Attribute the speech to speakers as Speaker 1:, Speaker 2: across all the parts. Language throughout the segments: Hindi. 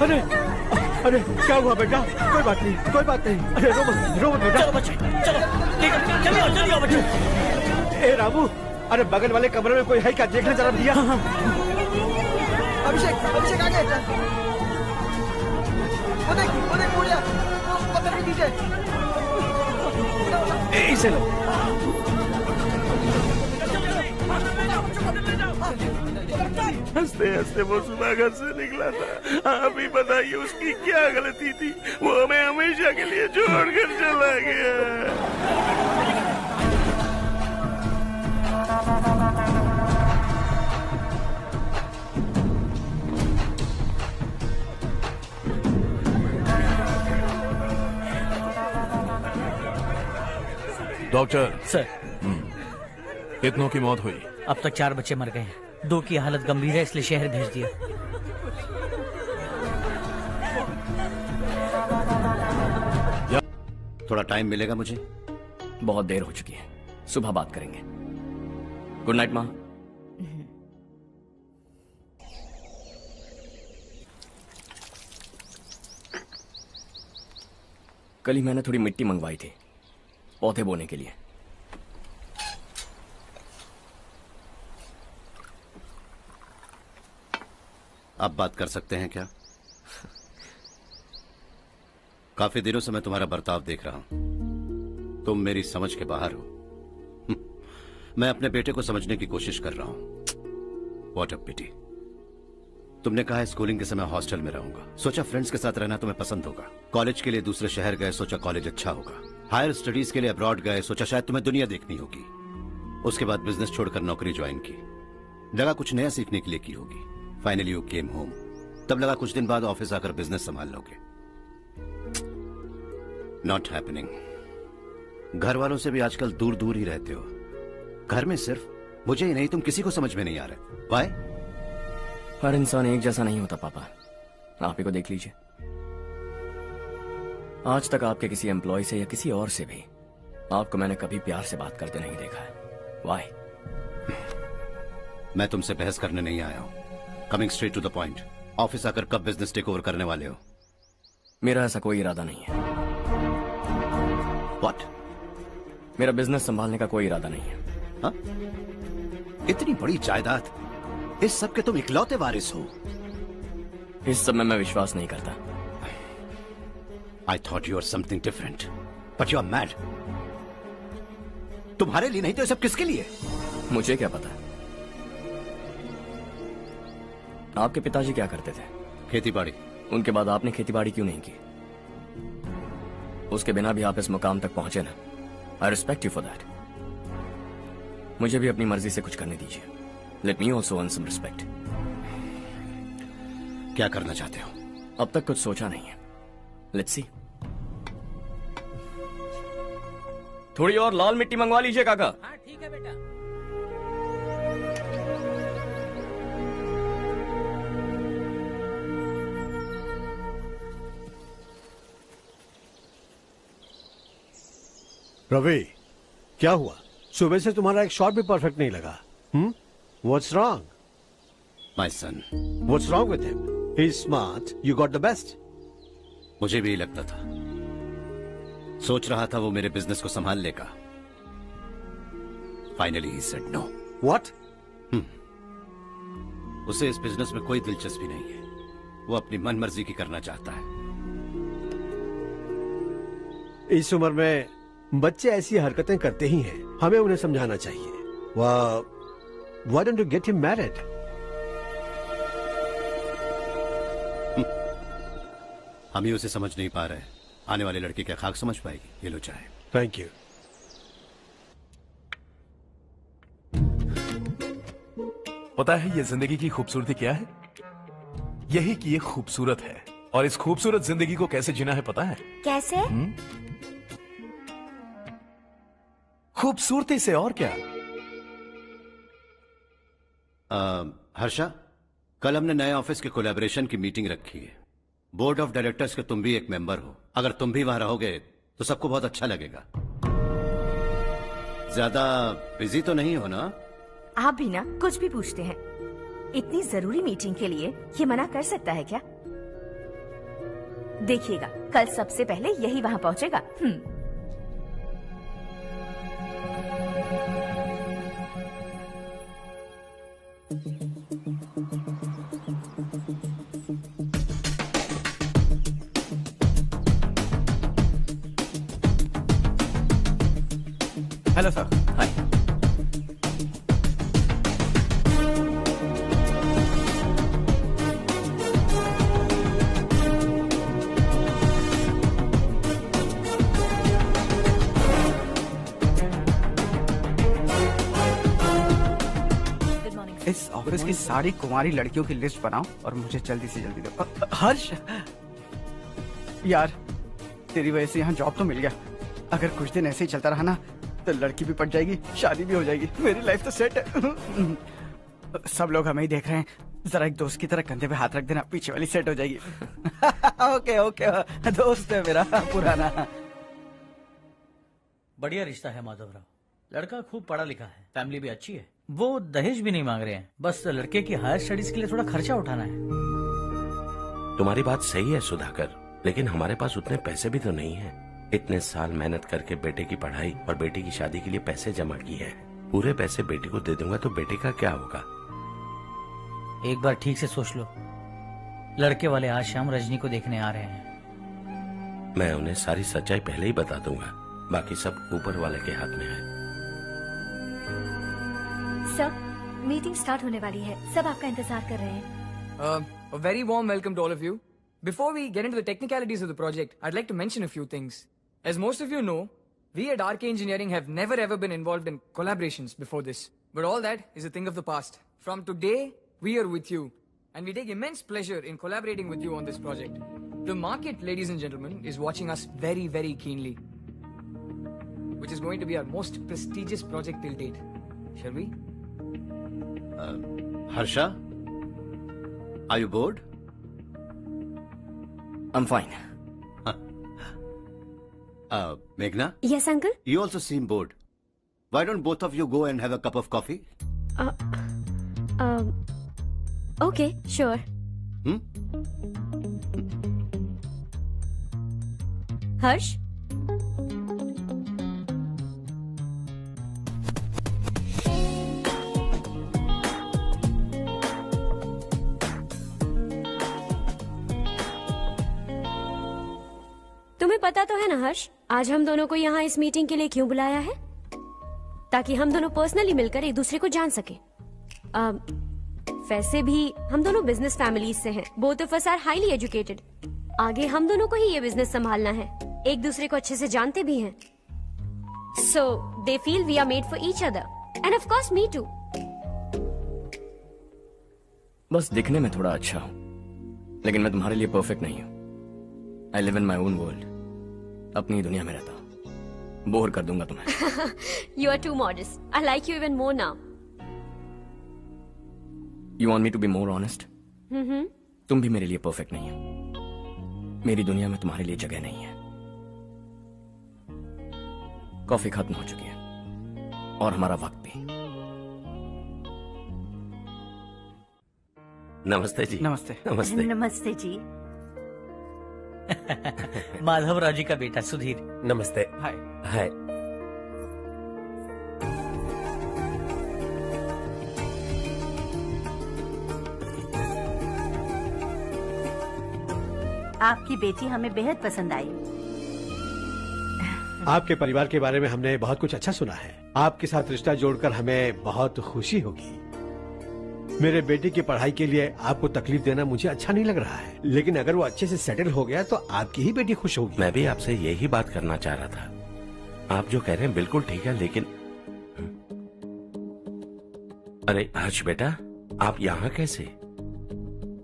Speaker 1: अरे अरे क्या हुआ बेटा? कोई बात नहीं, कोई बात नहीं। अरे रो मत बेटा।
Speaker 2: चलो बच्चे, चलो जल्दी आओ बच्चे।
Speaker 1: ए रामू, अरे बगल वाले कमरे में कोई है क्या? देखने जरा भैया।
Speaker 3: अभिषेक आगे। वो देख मुड़िया, वो पत्थर के नीचे।
Speaker 1: इसे लो।
Speaker 4: हंसते हंसते वो सुबह घर से निकला था। आप ही बताइए उसकी क्या गलती थी? वो हमें हमेशा के लिए छोड़कर चला गया।
Speaker 5: डॉक्टर
Speaker 2: सर,
Speaker 5: कितनों की मौत हुई?
Speaker 2: अब तक 4 बच्चे मर गए हैं। 2 की हालत गंभीर है, इसलिए शहर भेज दिया।
Speaker 6: थोड़ा टाइम मिलेगा मुझे?
Speaker 7: बहुत देर हो चुकी है, सुबह बात करेंगे। गुड नाइट माँ। कल ही मैंने थोड़ी मिट्टी मंगवाई थी पौधे बोने के लिए।
Speaker 6: आप बात कर सकते हैं क्या? काफी दिनों से मैं तुम्हारा बर्ताव देख रहा हूं। तुम मेरी समझ के बाहर हो। मैं अपने बेटे को समझने की कोशिश कर रहा हूं। व्हाट अ पिटी। तुमने कहा स्कूलिंग के समय हॉस्टल में रहूंगा, सोचा फ्रेंड्स के साथ रहना तुम्हें पसंद होगा। कॉलेज के लिए दूसरे शहर गए, सोचा कॉलेज अच्छा होगा। हायर स्टडीज के लिए अब्रॉड गए, सोचा शायद तुम्हें दुनिया देखनी होगी। उसके बाद बिजनेस छोड़कर नौकरी ज्वाइन की, लगा कुछ नया सीखने के लिए की होगी। Finally you came home. तब लगा कुछ दिन बाद ऑफिस आकर बिजनेस संभाल लोगे। Not happening. घर वालों से भी आजकल दूर दूर ही रहते हो। घर में सिर्फ मुझे ही नहीं, तुम किसी को समझ में नहीं आ रहे। वाई?
Speaker 7: हर इंसान एक जैसा नहीं होता पापा, आप ही को देख लीजिए। आज तक आपके किसी एम्प्लॉय से या किसी और से भी आपको मैंने कभी प्यार से बात करते नहीं देखा है। वाई?
Speaker 6: मैं तुमसे बहस करने नहीं आया हूं। Coming straight to the point. Office आकर कब बिजनेस टेक ओवर करने वाले हो?
Speaker 7: मेरा ऐसा कोई इरादा नहीं है।
Speaker 6: व्हाट?
Speaker 7: मेरा बिजनेस संभालने का कोई इरादा नहीं है।
Speaker 6: हा? इतनी बड़ी जायदाद, इस सब के तुम इकलौते वारिस हो।
Speaker 7: इस सब में मैं विश्वास नहीं करता।
Speaker 6: I thought you were something different, but you are mad. तुम्हारे लिए नहीं तो ये सब किसके लिए?
Speaker 7: मुझे क्या पता। आपके पिताजी क्या करते थे?
Speaker 6: खेतीबाड़ी।
Speaker 7: उनके बाद आपने खेतीबाड़ी क्यों नहीं की? उसके बिना भी आप इस मुकाम तक पहुंचे ना। I respect you for that. मुझे भी अपनी मर्जी से कुछ करने दीजिए। Let me also earn some respect.
Speaker 6: क्या करना चाहते हो?
Speaker 7: अब तक कुछ सोचा नहीं है। Let's see. थोड़ी और लाल मिट्टी मंगवा लीजिए काका।
Speaker 2: हाँ ठीक है बेटा।
Speaker 1: रवि, क्या हुआ? सुबह से तुम्हारा एक शॉट भी परफेक्ट नहीं लगा। What's wrong?
Speaker 6: My son.
Speaker 1: What's wrong with him? He's smart. You got the best.
Speaker 6: मुझे भी लगता था। सोच रहा था वो मेरे बिजनेस को संभाल लेगा। Finally he said no.
Speaker 1: What?
Speaker 6: उसे इस बिजनेस में कोई दिलचस्पी नहीं है। वो अपनी मनमर्जी की करना चाहता है।
Speaker 1: इस उम्र में बच्चे ऐसी हरकतें करते ही हैं। हमें उन्हें समझाना चाहिए। Why don't you get him married?
Speaker 6: हम ही उसे समझ नहीं पा रहे। आने वाली लड़की क्या खाक समझ पाएगी? ये लो चाहे।
Speaker 1: Thank you.
Speaker 5: पता है ये जिंदगी की खूबसूरती क्या है? यही कि ये खूबसूरत है, और इस खूबसूरत जिंदगी को कैसे जीना है पता है?
Speaker 8: कैसे?
Speaker 5: खूबसूरती से। और क्या?
Speaker 6: हर्षा, कल हमने नए ऑफिस के कोलैबोरेशन की मीटिंग रखी है। बोर्ड ऑफ डायरेक्टर्स के तुम भी एक मेंबर हो। अगर तुम भी वहां रहोगे तो सबको बहुत अच्छा लगेगा। ज्यादा बिजी तो नहीं हो ना?
Speaker 8: आप भी ना कुछ भी पूछते हैं। इतनी जरूरी मीटिंग के लिए ये मना कर सकता है क्या? देखिएगा कल सबसे पहले यही वहाँ पहुँचेगा।
Speaker 9: Hello sir.
Speaker 7: हाय।
Speaker 9: इस ऑफिस की सारी कुंवारी लड़कियों की लिस्ट बनाओ और मुझे जल्दी से जल्दी दो। हर्ष यार, तेरी वजह से यहाँ जॉब तो मिल गया। अगर कुछ दिन ऐसे ही चलता रहा ना तो लड़की भी पट जाएगी, शादी भी हो जाएगी, मेरी लाइफ तो सेट है। सब लोग हमें ही देख रहे हैं, जरा एक दोस्त की तरह कंधे पे हाथ रख देना, पीछे वाली सेट हो जाएगी। ओके ओके, दोस्त है मेरा पुराना।
Speaker 2: बढ़िया रिश्ता है माधवराव। लड़का खूब पढ़ा लिखा है, फैमिली भी अच्छी है। वो दहेज भी नहीं मांग रहे हैं, बस लड़के की हायर स्टडीज के लिए थोड़ा खर्चा उठाना है।
Speaker 10: तुम्हारी बात सही है सुधाकर, लेकिन हमारे पास उतने पैसे भी तो नहीं है। इतने साल मेहनत करके बेटे की पढ़ाई और बेटे की शादी के लिए पैसे जमा किए हैं। पूरे पैसे बेटे को दे दूंगा तो बेटे का क्या होगा?
Speaker 2: एक बार ठीक से सोच लो। लड़के वाले आज शाम रजनी को देखने आ रहे हैं।
Speaker 10: मैं उन्हें सारी सच्चाई पहले ही बता दूंगा, बाकी सब ऊपर वाले के हाथ में है।
Speaker 11: सर, मीटिंग स्टार्ट होने वाली है, सब आपका इंतजार कर रहे हैं।
Speaker 12: A very warm welcome to all of you. Before we get into the technicalities of the project, I'd like to mention a few things. As most of you know, we at RK Engineering have never ever been involved in collaborations before this. But all that is a thing of the past. From today, we are with you. And we take immense pleasure in collaborating with you on this project. The market, ladies and gentlemen, is watching us very, very keenly. Which is going to be our most prestigious project till date. Shall we?
Speaker 6: Harsha? Are you bored?
Speaker 7: I'm fine.
Speaker 6: Meghna?
Speaker 11: Yes, uncle?
Speaker 6: You also seem bored. Why don't both of you go and have a cup of coffee?
Speaker 11: Okay, sure. Harsh? तुम्हें पता तो है ना हर्ष, आज हम दोनों को यहाँ इस मीटिंग के लिए क्यों बुलाया है? ताकि हम दोनों पर्सनली मिलकर एक दूसरे को जान सके। वैसे भी हम दोनों बिजनेस फैमिलीज से हैं। Both of us are highly educated. आगे हम दोनों को ही ये बिजनेस संभालना है। एक दूसरे को अच्छे से जानते भी हैं। So they feel we are made for each other and of course me too.
Speaker 7: बस दिखने में थोड़ा अच्छा हूँ, लेकिन मैं तुम्हारे लिए परफेक्ट नहीं हूँ। I live in my own world. अपनी दुनिया में रहता हूँ। बोर कर दूंगा तुम्हें।
Speaker 11: You are too modest. I like you even more now.
Speaker 7: You want me to be more honest? तुम भी मेरे लिए परफेक्ट नहीं हो। मेरी दुनिया में तुम्हारे लिए जगह नहीं है। कॉफी खत्म हो चुकी है और हमारा वक्त भी।
Speaker 10: नमस्ते जी।
Speaker 9: नमस्ते।
Speaker 10: नमस्ते।
Speaker 8: नमस्ते जी।
Speaker 2: माधवराव जी का बेटा सुधीर।
Speaker 10: नमस्ते।
Speaker 9: हाय।
Speaker 10: हाय।
Speaker 8: आपकी बेटी हमें बेहद पसंद आई।
Speaker 1: आपके परिवार के बारे में हमने बहुत कुछ अच्छा सुना है। आपके साथ रिश्ता जोड़कर हमें बहुत खुशी होगी। मेरे बेटे की पढ़ाई के लिए आपको तकलीफ देना मुझे अच्छा नहीं लग रहा है, लेकिन अगर वो अच्छे से सेटल हो गया तो आपकी ही बेटी खुश होगी।
Speaker 10: मैं भी आपसे यही बात करना चाह रहा था। आप जो कह रहे हैं बिल्कुल ठीक है, लेकिन अरे हर्ष बेटा, आप यहाँ कैसे?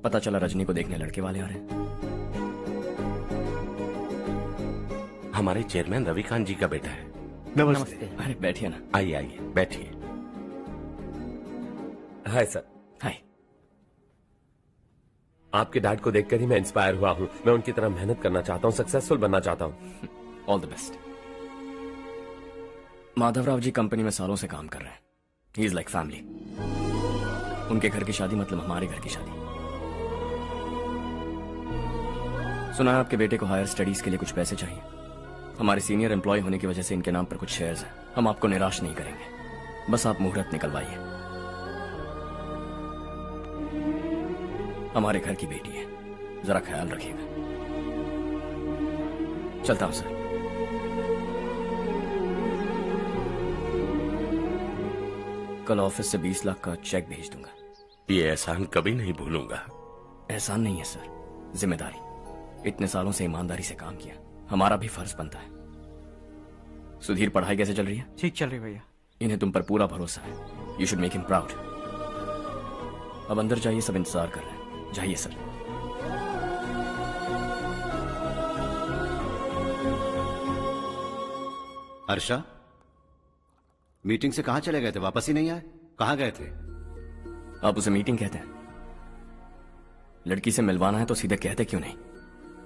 Speaker 7: पता चला रजनी को देखने लड़के वाले आ रहे हैं।
Speaker 10: हमारे चेयरमैन रविकांत जी का बेटा है।
Speaker 1: नमस्ते।
Speaker 7: अरे बैठिए ना।
Speaker 10: आइए आइए बैठिए। Hi sir.
Speaker 7: हाय।
Speaker 13: आपके डैड को देखकर ही मैं इंस्पायर हुआ हूँ। मैं उनकी तरह मेहनत करना चाहता हूँ, सक्सेसफुल बनना चाहता हूँ।
Speaker 7: All the best. Madhavrao ji company में सालों से काम कर रहे हैं। He is like family. उनके घर की शादी मतलब हमारे घर की शादी। सुना है आपके बेटे को हायर स्टडीज के लिए कुछ पैसे चाहिए। हमारे सीनियर एम्प्लॉय होने की वजह से इनके नाम पर कुछ शेयर्स हैं। हम आपको निराश नहीं करेंगे, बस आप मुहूर्त निकलवाइए। हमारे घर की बेटी है, जरा ख्याल रखिएगा। चलता हूं सर। कल ऑफिस से 20 लाख का चेक भेज दूंगा।
Speaker 10: ये एहसान कभी नहीं भूलूंगा।
Speaker 7: एहसान नहीं है सर, जिम्मेदारी। इतने सालों से ईमानदारी से काम किया, हमारा भी फर्ज बनता है। सुधीर, पढ़ाई कैसे चल रही है?
Speaker 9: ठीक चल रही भैया।
Speaker 7: इन्हें तुम पर पूरा भरोसा है। You should make him proud. अब अंदर जाइए, सब इंतजार कर रहे हैं। जाइए सर।
Speaker 6: हर्षा, मीटिंग से कहां चले गए थे? वापस ही नहीं आए? कहां गए थे?
Speaker 7: आप उसे मीटिंग कहते हैं? लड़की से मिलवाना है तो सीधे कहते क्यों नहीं?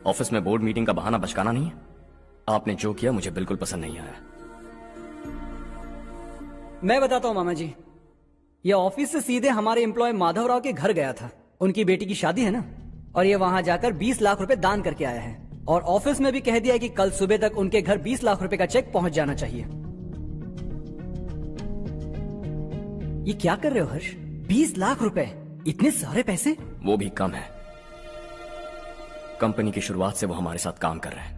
Speaker 7: ऑफिस में बोर्ड मीटिंग का बहाना बचकाना नहीं है। आपने जो किया मुझे बिल्कुल पसंद नहीं आया।
Speaker 14: मैं बताता हूं मामा जी, ये ऑफिस से सीधे हमारे एम्प्लॉय माधवराव के घर गया था। उनकी बेटी की शादी है ना, और ये वहां जाकर 20 लाख रुपए दान करके आया है। और ऑफिस में भी कह दिया कि कल सुबह तक उनके घर 20 लाख रुपए का चेक पहुंच जाना चाहिए। ये क्या कर रहे हो हर्ष? 20 लाख रुपए, इतने सारे पैसे?
Speaker 7: वो भी कम है। कंपनी की शुरुआत से वो हमारे साथ काम कर रहे हैं।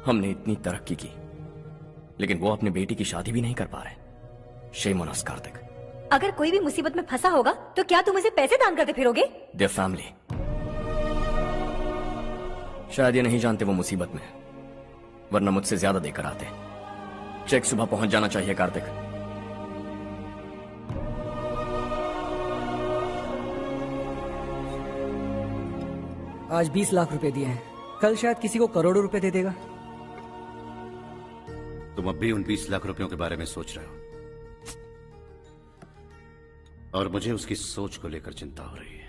Speaker 7: हमने इतनी तरक्की की, लेकिन वो अपनी बेटी की शादी भी नहीं कर पा रहे। Shame on us Kartik.
Speaker 8: अगर कोई भी मुसीबत में फंसा होगा तो क्या तुम उसे पैसे दान करते फिरोगे?
Speaker 7: Their family. शायद ये नहीं जानते वो मुसीबत में, वरना मुझसे ज्यादा देकर आते। चेक सुबह पहुंच जाना चाहिए कार्तिक।
Speaker 14: आज 20 लाख रुपए दिए हैं, कल शायद किसी को करोड़ों रुपए दे देगा।
Speaker 6: तुम अब भी उन 20 लाख रुपयों के बारे में सोच रहे हो, और मुझे उसकी सोच को लेकर चिंता हो रही है।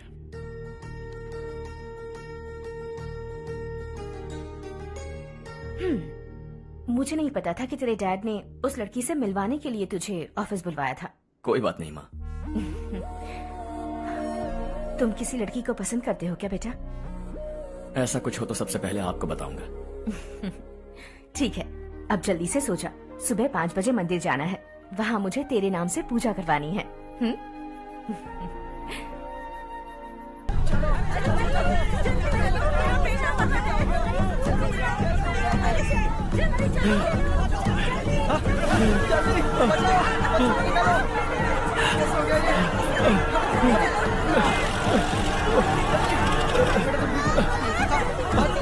Speaker 8: मुझे नहीं पता था कि तेरे डैड ने उस लड़की से मिलवाने के लिए तुझे ऑफिस बुलवाया था।
Speaker 7: कोई बात नहीं माँ।
Speaker 8: तुम किसी लड़की को पसंद करते हो क्या बेटा?
Speaker 7: ऐसा कुछ हो तो सबसे पहले आपको बताऊंगा।
Speaker 8: ठीक है, अब जल्दी से सो जा। सुबह 5 बजे मंदिर जाना है, वहाँ मुझे तेरे नाम से पूजा करवानी है।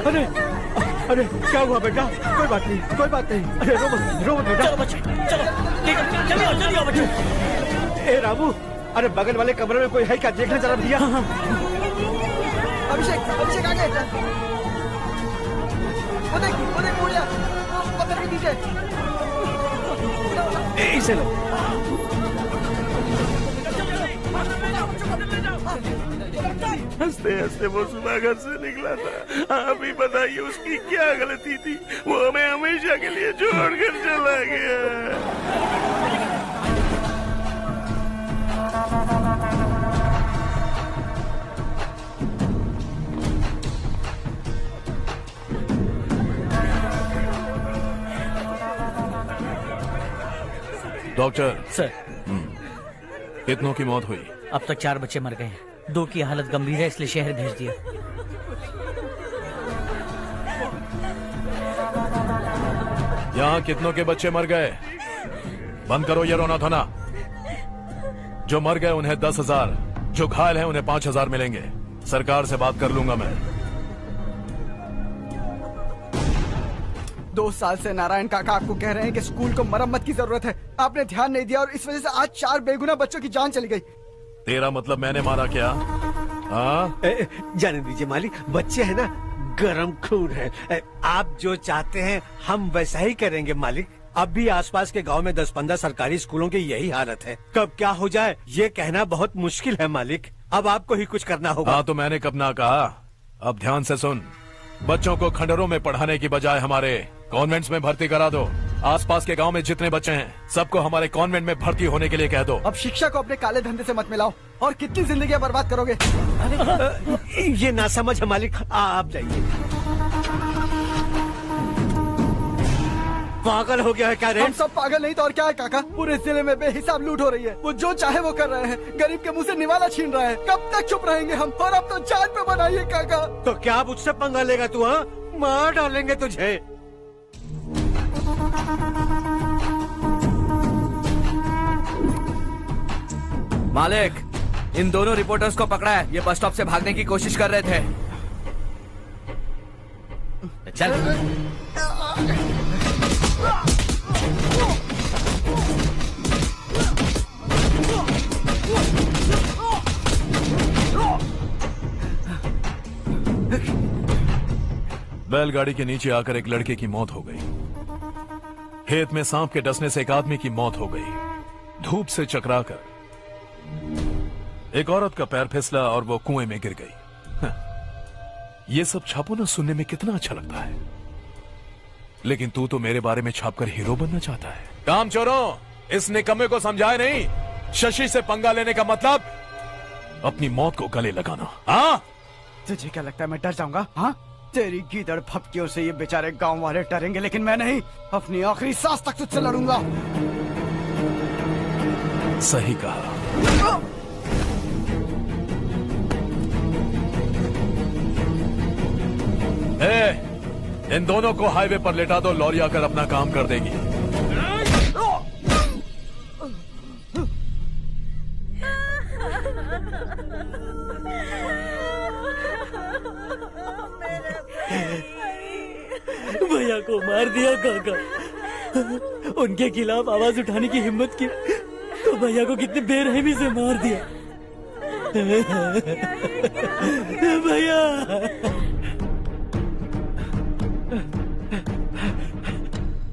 Speaker 1: अरे अरे क्या हुआ बेटा? कोई बात नहीं, कोई बात नहीं। अरे रो मत बेटा।
Speaker 2: चलो बच्चे, चलो चलिए बच्चे।
Speaker 1: ए रामू, अरे बगल वाले कमरे में कोई है क्या? देखना जरा भैया।
Speaker 3: अभिषेक, अभिषेक आ गए। वो देख मुड़िया, वो पत्थर के नीचे।
Speaker 1: इसे लो।
Speaker 4: हंसते हंसते वो सुबह घर से निकला था। आप ही बताइए उसकी क्या गलती थी? वो हमें हमेशा के लिए छोड़कर चला गया।
Speaker 5: डॉक्टर
Speaker 2: सर,
Speaker 5: कितनों की मौत हुई?
Speaker 2: अब तक 4 बच्चे मर गए हैं। 2 की हालत गंभीर है, इसलिए शहर भेज दिया।
Speaker 5: यहाँ कितनों के बच्चे मर गए? बंद करो ये रोना धोना। जो मर गए उन्हें 10,000, जो घायल हैं उन्हें 5,000 मिलेंगे। सरकार से बात कर लूंगा मैं।
Speaker 9: 2 साल से नारायण काका आपको कह रहे हैं कि स्कूल को मरम्मत की जरूरत है। आपने ध्यान नहीं दिया और इस वजह से आज 4 बेगुनाह बच्चों की जान चली गई।
Speaker 5: तेरा मतलब मैंने मारा क्या? हाँ,
Speaker 1: जाने दीजिए मालिक, बच्चे हैं ना, गरम खून है। आप जो चाहते हैं हम वैसा ही करेंगे मालिक। अब भी आसपास के गांव में 10-15 सरकारी स्कूलों की यही हालत है। कब क्या हो जाए ये कहना बहुत मुश्किल है मालिक। अब आपको ही कुछ करना होगा।
Speaker 5: हाँ तो मैंने कब ना कहा। अब ध्यान से सुन, बच्चों को खंडरों में पढ़ाने की बजाय हमारे कॉन्वेंट्स में भर्ती करा दो। आसपास के गांव में जितने बच्चे हैं सबको हमारे कॉन्वेंट में भर्ती होने के लिए कह दो।
Speaker 9: अब शिक्षा को अपने काले धंधे से मत मिलाओ। और कितनी जिंदगियां बर्बाद करोगे?
Speaker 1: ये ना समझ है मालिक, आप जाइए। पागल हो गया है क्या रे?
Speaker 9: हम सब पागल नहीं तो और क्या है काका। पूरे जिले में बेहिसाब लूट हो रही है। वो जो चाहे वो कर रहे हैं। गरीब के मुंह से निवाला छीन रहा है। कब तक चुप रहेंगे हम? और अब तो जान पे बनाइए काका।
Speaker 1: तो क्या अब उससे पंगा लेगा तू? हाँ, मार डालेंगे तुझे।
Speaker 15: मालिक, इन दोनों रिपोर्टर्स को पकड़ा है। ये बस स्टॉप से भागने की कोशिश कर रहे थे।
Speaker 2: चल।
Speaker 5: बैलगाड़ी के नीचे आकर एक लड़के की मौत हो गई। खेत में सांप के डसने से एक आदमी की मौत हो गई। धूप से चकराकर एक औरत का पैर फिसला और वो कुएं में गिर गई। ये सब छापो ना, सुनने में कितना अच्छा लगता है। लेकिन तू तो मेरे बारे में छापकर हीरो बनना चाहता है। काम चोरों, इस निकम्मे को समझाए नहीं। शशि से पंगा लेने का मतलब अपनी मौत को गले लगाना। हाँ,
Speaker 9: तुझे क्या लगता है मैं डर जाऊंगा? हाँ, तेरी गीदड़ फपकियों से ये बेचारे गांव वाले डरेंगे, लेकिन मैं नहीं। अपनी आखिरी सांस तक तुझसे लड़ूंगा।
Speaker 5: सही कहा। इन दोनों को हाईवे पर लेटा दो। लॉरी आकर अपना काम कर देगी।
Speaker 14: भैया को मार दिया काका। उनके खिलाफ आवाज उठाने की हिम्मत की तो भैया को कितने बेरहमी से मार दिया। भैया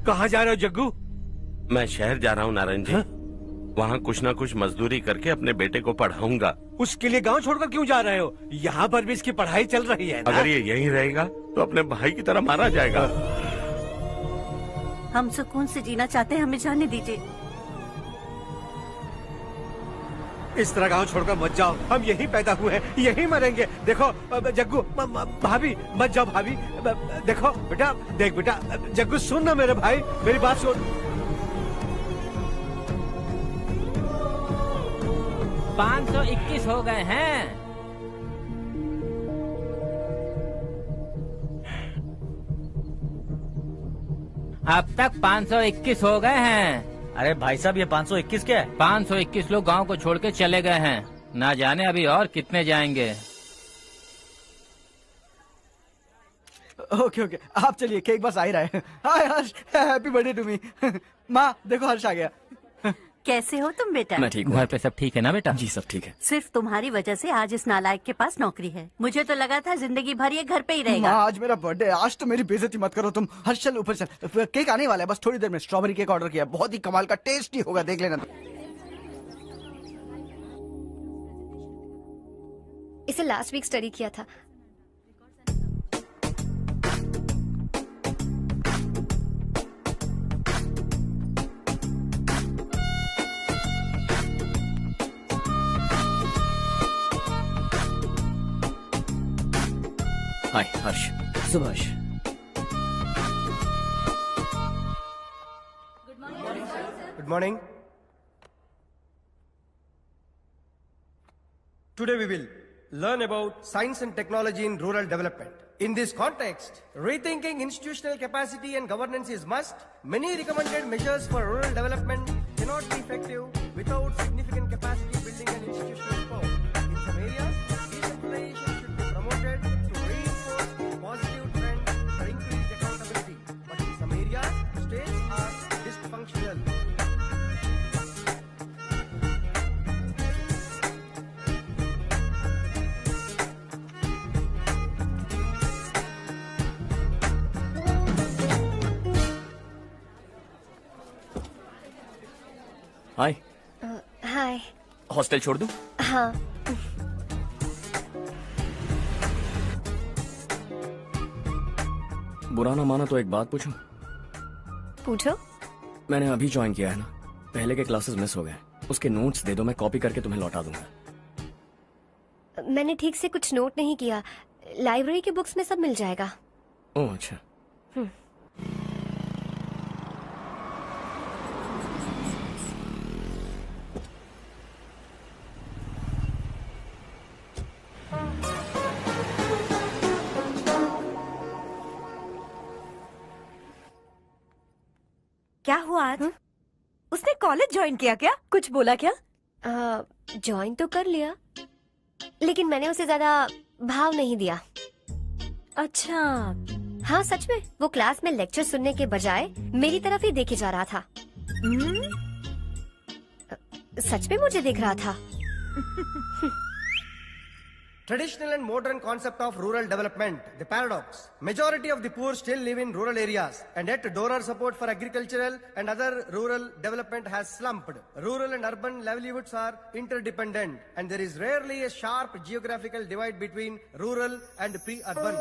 Speaker 1: कहाँ जा रहे हो जग्गू?
Speaker 10: मैं शहर जा रहा हूँ नारायण जी। वहाँ कुछ ना कुछ मजदूरी करके अपने बेटे को पढ़ाऊंगा।
Speaker 1: उसके लिए गांव छोड़कर क्यों जा रहे हो? यहाँ पर भी इसकी पढ़ाई चल रही है ना?
Speaker 10: अगर ये यहीं रहेगा तो अपने भाई की तरह मारा जाएगा।
Speaker 16: हम सुकून से जीना चाहते हैं, हमें जाने दीजिए।
Speaker 1: इस तरह गांव छोड़कर मत जाओ। हम यहीं पैदा हुए हैं, यहीं मरेंगे। देखो जग्गू, भाभी मत जाओ। भाभी देखो बेटा, देख बेटा, जग्गू सुन ना मेरे भाई, मेरी बात सुन।
Speaker 17: 521 हो गए हैं। अब तक 521 हो गए हैं।
Speaker 2: अरे भाई साहब, ये 521 क्या है?
Speaker 17: 521 लोग गांव को छोड़ के चले गए हैं। ना जाने अभी और कितने जाएंगे।
Speaker 9: ओके ओके, आप चलिए, केक बस आ ही रहा है। हाय हर्ष, हैप्पी बर्थडे टू मी। माँ देखो, हर्ष आ गया।
Speaker 16: कैसे हो तुम बेटा?
Speaker 7: मैं ठीक हूँ।
Speaker 17: घर पे सब ठीक है ना बेटा?
Speaker 7: जी सब ठीक है।
Speaker 16: सिर्फ तुम्हारी वजह से आज इस नालायक के पास नौकरी है। मुझे तो लगा था जिंदगी भर ये घर पे ही रहेगा।
Speaker 9: माँ आज मेरा बर्थडे, आज तो मेरी बेइज्जती मत करो तुम। हर्ष चल ऊपर चल, केक आने वाला है बस थोड़ी देर में। स्ट्रॉबेरी केक ऑर्डर किया, बहुत ही कमाल का, टेस्टी होगा, देख लेना।
Speaker 11: इसे लास्ट वीक स्टडी किया था।
Speaker 7: हाय हर्ष।
Speaker 14: Subhash.
Speaker 18: Good morning. Today we will learn about science and technology in rural development. In this context, rethinking institutional capacity and governance is must. Many recommended measures for rural development cannot be effective without significant capacity building and institutional reform. In some areas, decentralization should be promoted to reinforce positive trends for increased accountability. But in some areas, states are dysfunctional.
Speaker 7: Hi.
Speaker 11: Hi.
Speaker 7: Hostel छोड़ दूं?
Speaker 11: हाँ।
Speaker 7: बुरा ना माना तो एक बात पूछूं?
Speaker 8: पूछो।
Speaker 7: मैंने अभी ज्वाइन किया है ना, पहले के क्लासेस मिस हो गए, उसके नोट्स दे दो, मैं कॉपी करके तुम्हें लौटा दूंगा।
Speaker 11: मैंने ठीक से कुछ नोट नहीं किया, लाइब्रेरी की बुक्स में सब मिल जाएगा।
Speaker 7: ओह अच्छा।
Speaker 8: क्या हुआ आज? उसने कॉलेज ज्वाइन किया क्या? कुछ बोला क्या?
Speaker 11: ज्वाइन तो कर लिया, लेकिन मैंने उसे ज्यादा भाव नहीं दिया।
Speaker 8: अच्छा।
Speaker 11: हाँ सच में, वो क्लास में लेक्चर सुनने के बजाय मेरी तरफ ही देखे जा रहा था। सच में मुझे देख रहा था।
Speaker 18: Traditional and modern concept of rural development, the paradox. Majority of the poor still live in rural areas, and yet donor support for agricultural and other rural development has slumped. Rural and urban livelihoods are interdependent, and there is rarely a sharp geographical divide between rural and pre-urban.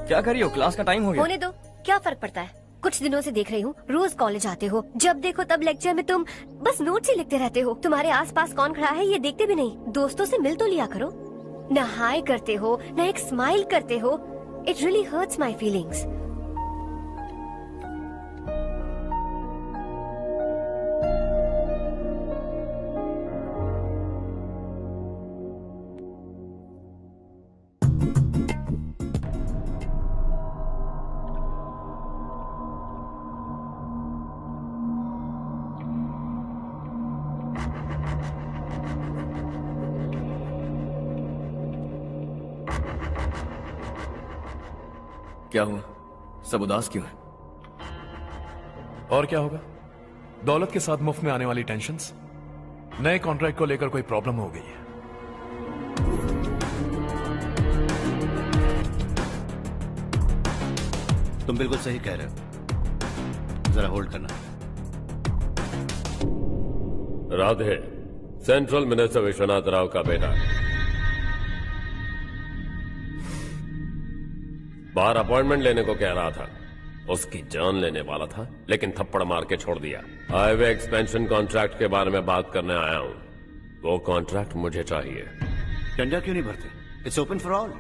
Speaker 7: क्या कर रही हो? क्लास का टाइम हो गया।
Speaker 11: होने दो, क्या फर्क पड़ता है? कुछ दिनों से देख रही हूँ, रोज कॉलेज आते हो, जब देखो तब लेक्चर में तुम बस नोट्स ही लिखते रहते हो। तुम्हारे आसपास कौन खड़ा है ये देखते भी नहीं। दोस्तों से मिल तो लिया करो। न हाय करते हो, न एक स्माइल करते हो। It really hurts my feelings.
Speaker 7: क्या हुआ? सब उदास क्यों है?
Speaker 5: और क्या होगा? दौलत के साथ मुफ्त में आने वाली टेंशन्स। नए कॉन्ट्रैक्ट को लेकर कोई प्रॉब्लम हो गई है।
Speaker 6: तुम बिल्कुल सही कह रहे हो, जरा होल्ड करना।
Speaker 13: राधे सेंट्रल मिनिस्टर विश्वनाथ राव का बेटा बाहर अपॉइंटमेंट लेने को कह रहा था। उसकी जान लेने वाला था, लेकिन थप्पड़ मार के छोड़ दिया। हाईवे एक्सपेंशन कॉन्ट्रैक्ट के बारे में बात करने आया हूं। वो कॉन्ट्रैक्ट मुझे चाहिए।
Speaker 6: टेंडर क्यों नहीं भरते? It's open for all.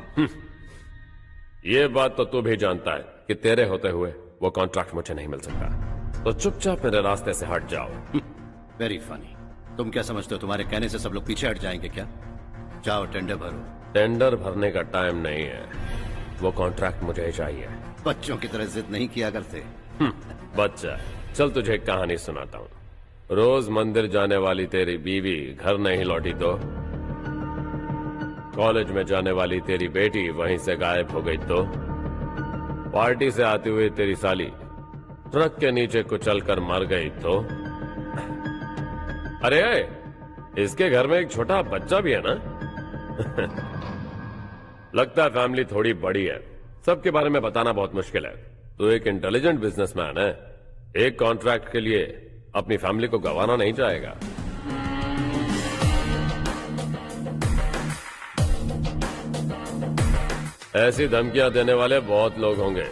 Speaker 13: ये बात तो तू भी जानता है कि तेरे होते हुए वो कॉन्ट्रैक्ट मुझे नहीं मिल सकता। तो चुपचाप मेरे रास्ते से हट जाओ।
Speaker 6: Very funny. तुम क्या समझते हो तुम्हारे कहने से सब लोग पीछे हट जाएंगे क्या? जाओ टेंडर भरो।
Speaker 13: टेंडर भरने का टाइम नहीं है, वो कॉन्ट्रैक्ट मुझे ही चाहिए।
Speaker 6: बच्चों की तरह जिद नहीं किया करते।
Speaker 13: बच्चा, चल तुझे एक कहानी सुनाता हूँ। रोज मंदिर जाने वाली तेरी बीवी घर नहीं लौटी तो, कॉलेज में जाने वाली तेरी बेटी वहीं से गायब हो गई तो, पार्टी से आती हुई तेरी साली ट्रक के नीचे कुचलकर मर गई तो। अरे इसके घर में एक छोटा बच्चा भी है ना। लगता है फैमिली थोड़ी बड़ी है, सबके बारे में बताना बहुत मुश्किल है। तो एक इंटेलिजेंट बिजनेसमैन है, एक कॉन्ट्रैक्ट के लिए अपनी फैमिली को गंवाना नहीं चाहेगा। ऐसी धमकियां देने वाले बहुत लोग होंगे,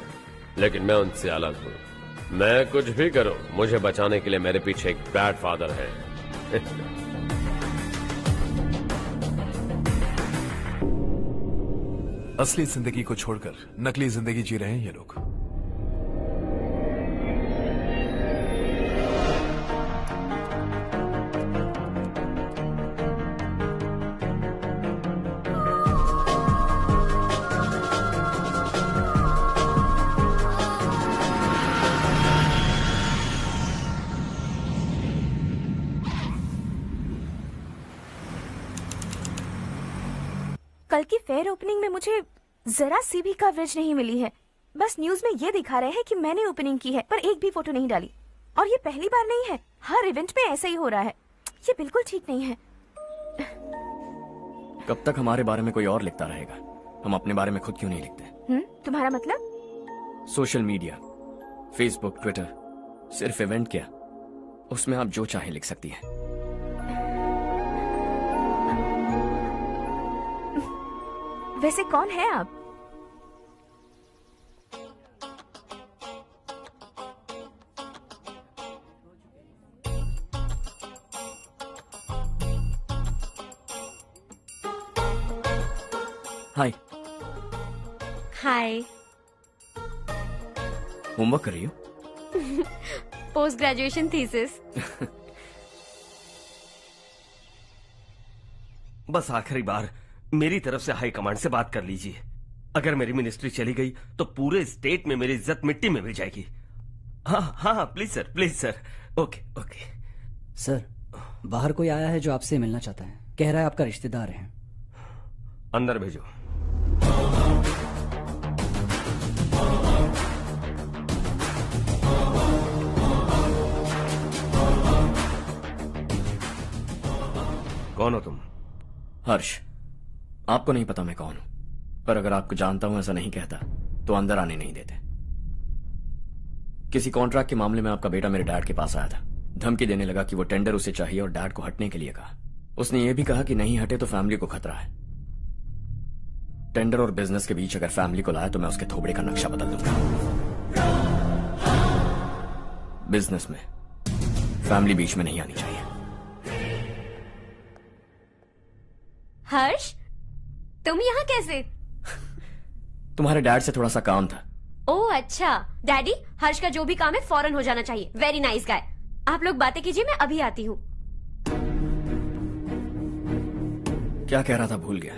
Speaker 13: लेकिन मैं उनसे अलग हूं। मैं कुछ भी करूं, मुझे बचाने के लिए मेरे पीछे एक बैड फादर है।
Speaker 5: असली जिंदगी को छोड़कर नकली जिंदगी जी रहे हैं ये लोग।
Speaker 8: कल की फेयर ओपनिंग में मुझे जरा सी भी कवरेज नहीं मिली है। बस न्यूज में ये दिखा रहे हैं कि मैंने ओपनिंग की है, पर एक भी फोटो नहीं डाली। और ये पहली बार नहीं है, हर इवेंट में ऐसा ही हो रहा है। ये बिल्कुल ठीक नहीं है।
Speaker 7: कब तक हमारे बारे में कोई और लिखता रहेगा? हम अपने बारे में खुद क्यों नहीं लिखते?
Speaker 8: तुम्हारा मतलब?
Speaker 7: सोशल मीडिया, फेसबुक, ट्विटर, सिर्फ इवेंट क्या, उसमें आप जो चाहे लिख सकती हैं।
Speaker 8: वैसे कौन है आप?
Speaker 7: हाय।
Speaker 11: हाय।
Speaker 7: होमवर्क कर रही हो?
Speaker 11: Post graduation thesis.
Speaker 19: बस आखिरी बार मेरी तरफ से हाई कमांड से बात कर लीजिए। अगर मेरी मिनिस्ट्री चली गई तो पूरे स्टेट में मेरी इज्जत मिट्टी में मिल जाएगी। हाँ हाँ please sir, please sir. Okay okay.
Speaker 14: Sir, बाहर कोई आया है जो आपसे मिलना चाहता है। कह रहा है आपका रिश्तेदार है।
Speaker 19: अंदर भेजो। कौन हो तुम?
Speaker 7: हर्ष। आपको नहीं पता मैं कौन हूं, पर अगर आपको जानता हूं ऐसा नहीं कहता तो अंदर आने नहीं देते। किसी कॉन्ट्रैक्ट के मामले में आपका बेटा मेरे डैड के पास आया था। धमकी देने लगा कि वो टेंडर उसे चाहिए और डैड को हटने के लिए कहा। उसने ये भी कहा कि नहीं हटे तो फैमिली को खतरा है। टेंडर और बिजनेस के बीच अगर फैमिली को लाया तो मैं उसके थोबड़े का नक्शा बदल दूंगा। बिजनेस में फैमिली बीच में नहीं आनी चाहिए।
Speaker 11: हर्ष, तुम यहाँ कैसे?
Speaker 7: तुम्हारे डैड से थोड़ा सा काम था।
Speaker 11: ओह अच्छा। डैडी, हर्ष का जो भी काम है फौरन हो जाना चाहिए। Very nice guy. आप लोग बातें कीजिए, मैं अभी आती हूँ।
Speaker 7: क्या कह रहा था भूल गया।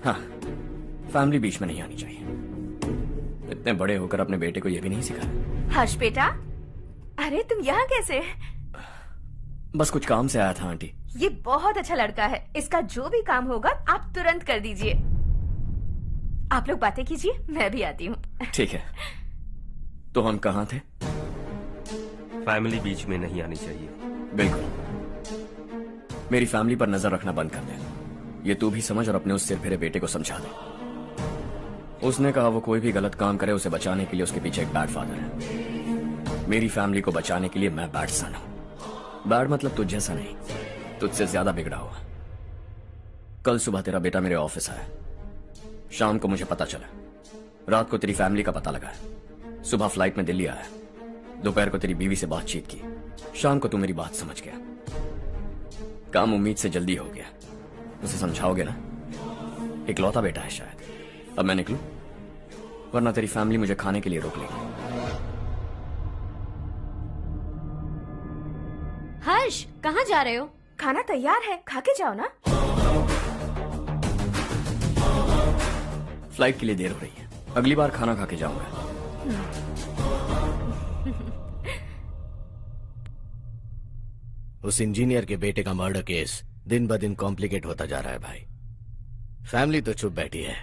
Speaker 7: हाँ, फैमिली बीच में नहीं आनी चाहिए। इतने बड़े होकर अपने बेटे को यह भी नहीं सिखाया।
Speaker 8: हर्ष बेटा, अरे तुम यहाँ कैसे?
Speaker 7: बस कुछ काम से आया था आंटी।
Speaker 8: ये बहुत अच्छा लड़का है। इसका जो भी काम होगा आप तुरंत कर दीजिए। आप लोग बातें कीजिए, मैं भी आती हूँ।
Speaker 7: ठीक है। तो हम कहाँ थे?
Speaker 19: फैमिली बीच में नहीं आनी चाहिए।
Speaker 7: बिल्कुल। मेरी फैमिली पर नजर रखना बंद कर दे। ये तू भी समझ और अपने उस सिर फिरे बेटे को समझा दे। उसने कहा वो कोई भी गलत काम करे उसे बचाने के लिए उसके पीछे एक बैड फादर है। मेरी फैमिली को बचाने के लिए मैं बैड सन हूं। बैड मतलब तुझ जैसा नहीं, तुझसे ज्यादा बिगड़ा हुआ। कल सुबह तेरा बेटा मेरे ऑफिस आया। शाम को मुझे पता चला। रात को तेरी फैमिली का पता लगा। सुबह फ्लाइट में दिल्ली आया। दोपहर को तेरी बीवी से बातचीत की। शाम को तू मेरी बात समझ गया। काम उम्मीद से जल्दी हो गया। उसे समझाओगे ना? इकलौता बेटा है शायद। अब मैं निकलूं, वरना तेरी फैमिली मुझे खाने के लिए रोक लेगी।
Speaker 11: हर्ष, कहाँ जा रहे हो?
Speaker 8: खाना तैयार है, खा के जाओ ना।
Speaker 7: फ्लाइट के लिए देर हो रही है। अगली बार खाना खा के जाऊंगा।
Speaker 20: उस इंजीनियर के बेटे का मर्डर केस दिन ब दिन कॉम्प्लिकेट होता जा रहा है भाई। फैमिली तो चुप बैठी है,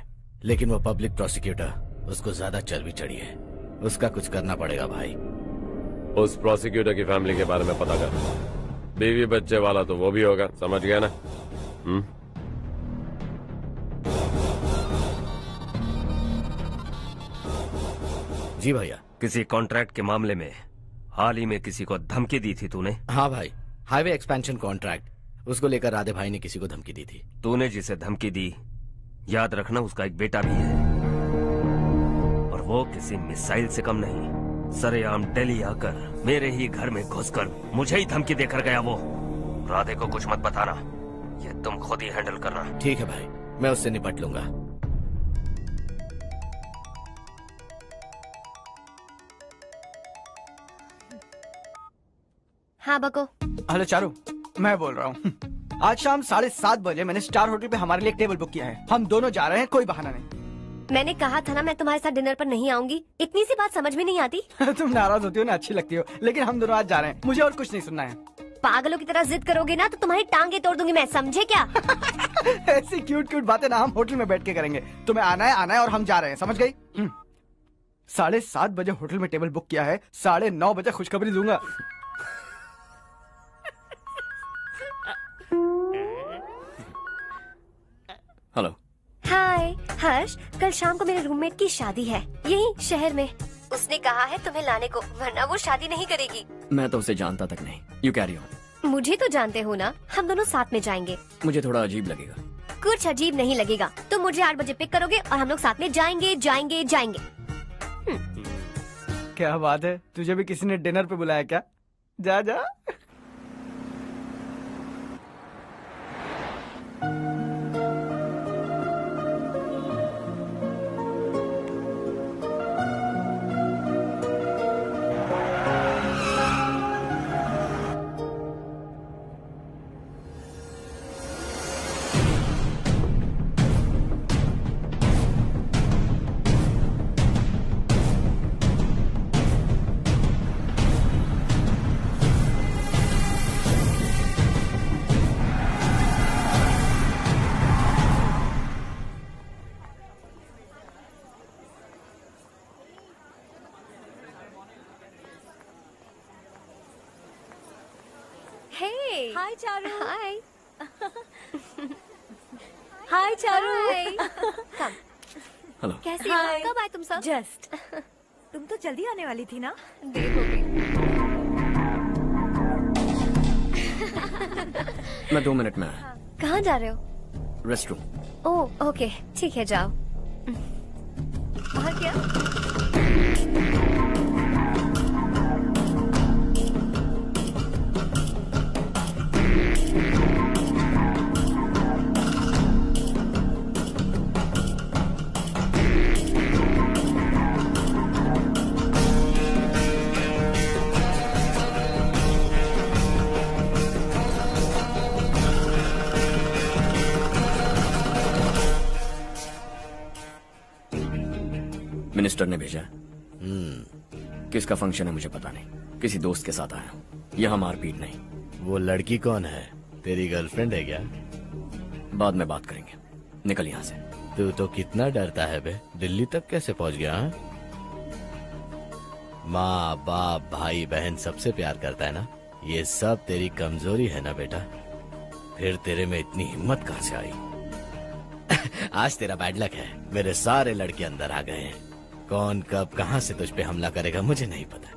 Speaker 20: लेकिन वो पब्लिक प्रोसिक्यूटर उसको ज्यादा चर्बी चढ़ी है। उसका कुछ करना पड़ेगा भाई।
Speaker 13: उस प्रोसिक्यूटर की फैमिली के बारे में पता कर। बीवी बच्चे वाला तो वो भी होगा, समझ गया ना?
Speaker 20: जी भैया।
Speaker 19: किसी कॉन्ट्रैक्ट के मामले में हाल ही में किसी को धमकी दी थी तूने?
Speaker 20: हाँ भाई, हाईवे एक्सपेंशन कॉन्ट्रैक्ट, उसको लेकर राधे भाई ने किसी को धमकी दी थी।
Speaker 19: तूने जिसे धमकी दी, याद रखना उसका एक बेटा भी है, और वो किसी मिसाइल से कम नहीं। सरेआम दिल्ली आकर मेरे ही घर में घुसकर मुझे ही धमकी देकर गया वो। राधे को कुछ मत बताना, ये तुम खुद ही हैंडल करना।
Speaker 20: ठीक है भाई, मैं उससे निपट लूंगा।
Speaker 11: हाँ बको।
Speaker 9: हेलो चारू, मैं बोल रहा हूँ। आज शाम 7:30 बजे मैंने स्टार होटल पे हमारे लिए एक टेबल बुक किया है। हम दोनों जा रहे हैं, कोई बहाना नहीं।
Speaker 11: मैंने कहा था ना मैं तुम्हारे साथ डिनर पर नहीं आऊंगी। इतनी सी बात समझ में नहीं आती?
Speaker 9: तुम नाराज होती हो ना, अच्छी लगती हो, लेकिन हम दोनों आज जा रहे हैं। मुझे और कुछ नहीं सुनना है।
Speaker 11: पागलों की तरह जिद करोगे ना तो तुम्हारी टांगे तोड़ दूंगी मैं, समझे क्या?
Speaker 9: ऐसी क्यूट क्यूट बातें ना हम होटल में बैठ के करेंगे। तुम्हें आना है और हम जा रहे हैं, समझ गई? 7:30 बजे होटल में टेबल बुक किया है, 9:30 बजे खुशखबरी दूंगा।
Speaker 7: हेलो।
Speaker 11: हाय हर्ष, कल शाम को मेरे रूममेट की शादी है यही शहर में। उसने कहा है तुम्हें लाने को, वरना वो शादी नहीं करेगी।
Speaker 7: मैं तो उसे जानता तक नहीं। You carry on.
Speaker 11: मुझे तो जानते हो ना, हम दोनों साथ में जाएंगे।
Speaker 7: मुझे थोड़ा अजीब लगेगा।
Speaker 11: कुछ अजीब नहीं लगेगा। तुम मुझे 8 बजे पिक करोगे और हम लोग साथ में जाएंगे जाएंगे जाएंगे।
Speaker 9: क्या बात है, तुझे भी किसी ने डिनर पे बुलाया क्या? जा जा।
Speaker 11: हाय चारू। हाय। हाय चारू। कम।
Speaker 7: हेलो।
Speaker 11: कैसी हो? कब आए तुम सब?
Speaker 8: जस्ट। तुम तो जल्दी आने वाली थी ना?
Speaker 11: देर हो गई।
Speaker 7: मैं 2 मिनट में आया।
Speaker 11: कहाँ जा रहे हो?
Speaker 7: रेस्टरूम।
Speaker 11: ओह ओके, ठीक है जाओ। और क्या?
Speaker 7: मिनिस्टर ने भेजा। किसका फंक्शन है मुझे पता नहीं, किसी दोस्त के साथ आया हूँ। यहाँ मारपीट नहीं।
Speaker 20: वो लड़की कौन है? तेरी गर्लफ्रेंड है क्या?
Speaker 7: बाद में बात करेंगे, निकल यहाँ से।
Speaker 20: तू तो कितना डरता है बे, दिल्ली तक कैसे पहुँच गया? हाँ? माँ बाप भाई बहन सबसे प्यार करता है ना, ये सब तेरी कमजोरी है ना बेटा। फिर तेरे में इतनी हिम्मत कहाँ से आई? आज तेरा बैड लक है, मेरे सारे लड़के अंदर आ गए हैं। कौन कब कहां से तुझ पे हमला करेगा मुझे नहीं पता।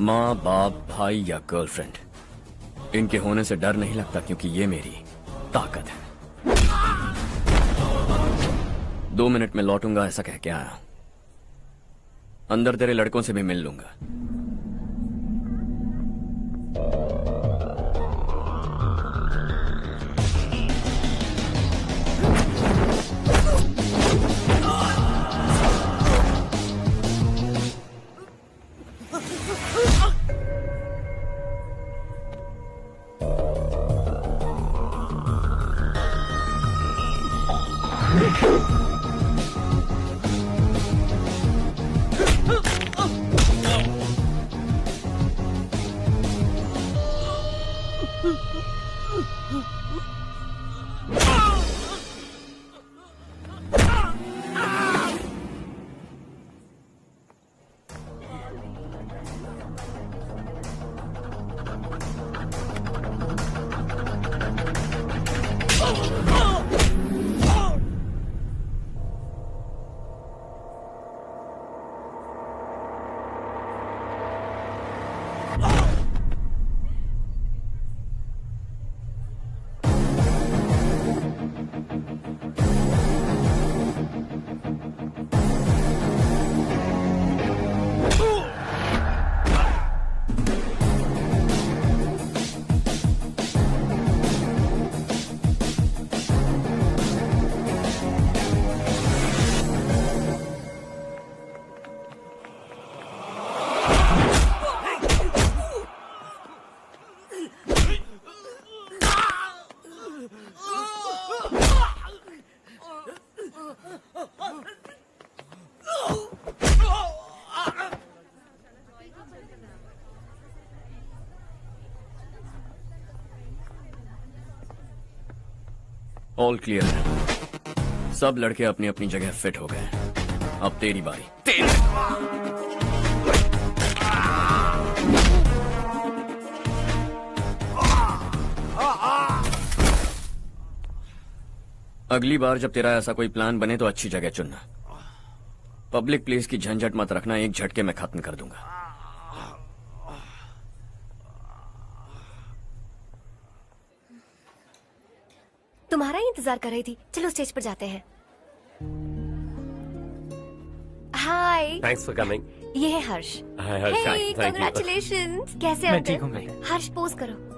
Speaker 7: माँ बाप भाई या गर्लफ्रेंड, इनके होने से डर नहीं लगता, क्योंकि ये मेरी ताकत है। 2 मिनट में लौटूंगा ऐसा कह के आया। अंदर तेरे लड़कों से भी मिल लूंगा। ऑल क्लियर है। सब लड़के अपनी अपनी जगह फिट हो गए। अब तेरी बारी। अगली बार जब तेरा ऐसा कोई प्लान बने तो अच्छी जगह चुनना। पब्लिक प्लेस की झंझट मत रखना, एक झटके में खत्म कर दूंगा।
Speaker 21: तुम्हारा ही इंतजार कर रही थी। चलो स्टेज पर जाते हैं। हाय।
Speaker 13: Thanks for coming.
Speaker 21: ये है Harsh.
Speaker 13: Hi Harsh, thank you.
Speaker 21: Congratulations. कैसे
Speaker 2: मैं
Speaker 21: हो
Speaker 2: ठीक
Speaker 21: तुम?
Speaker 2: हूँ।
Speaker 21: हर्ष पोज करो।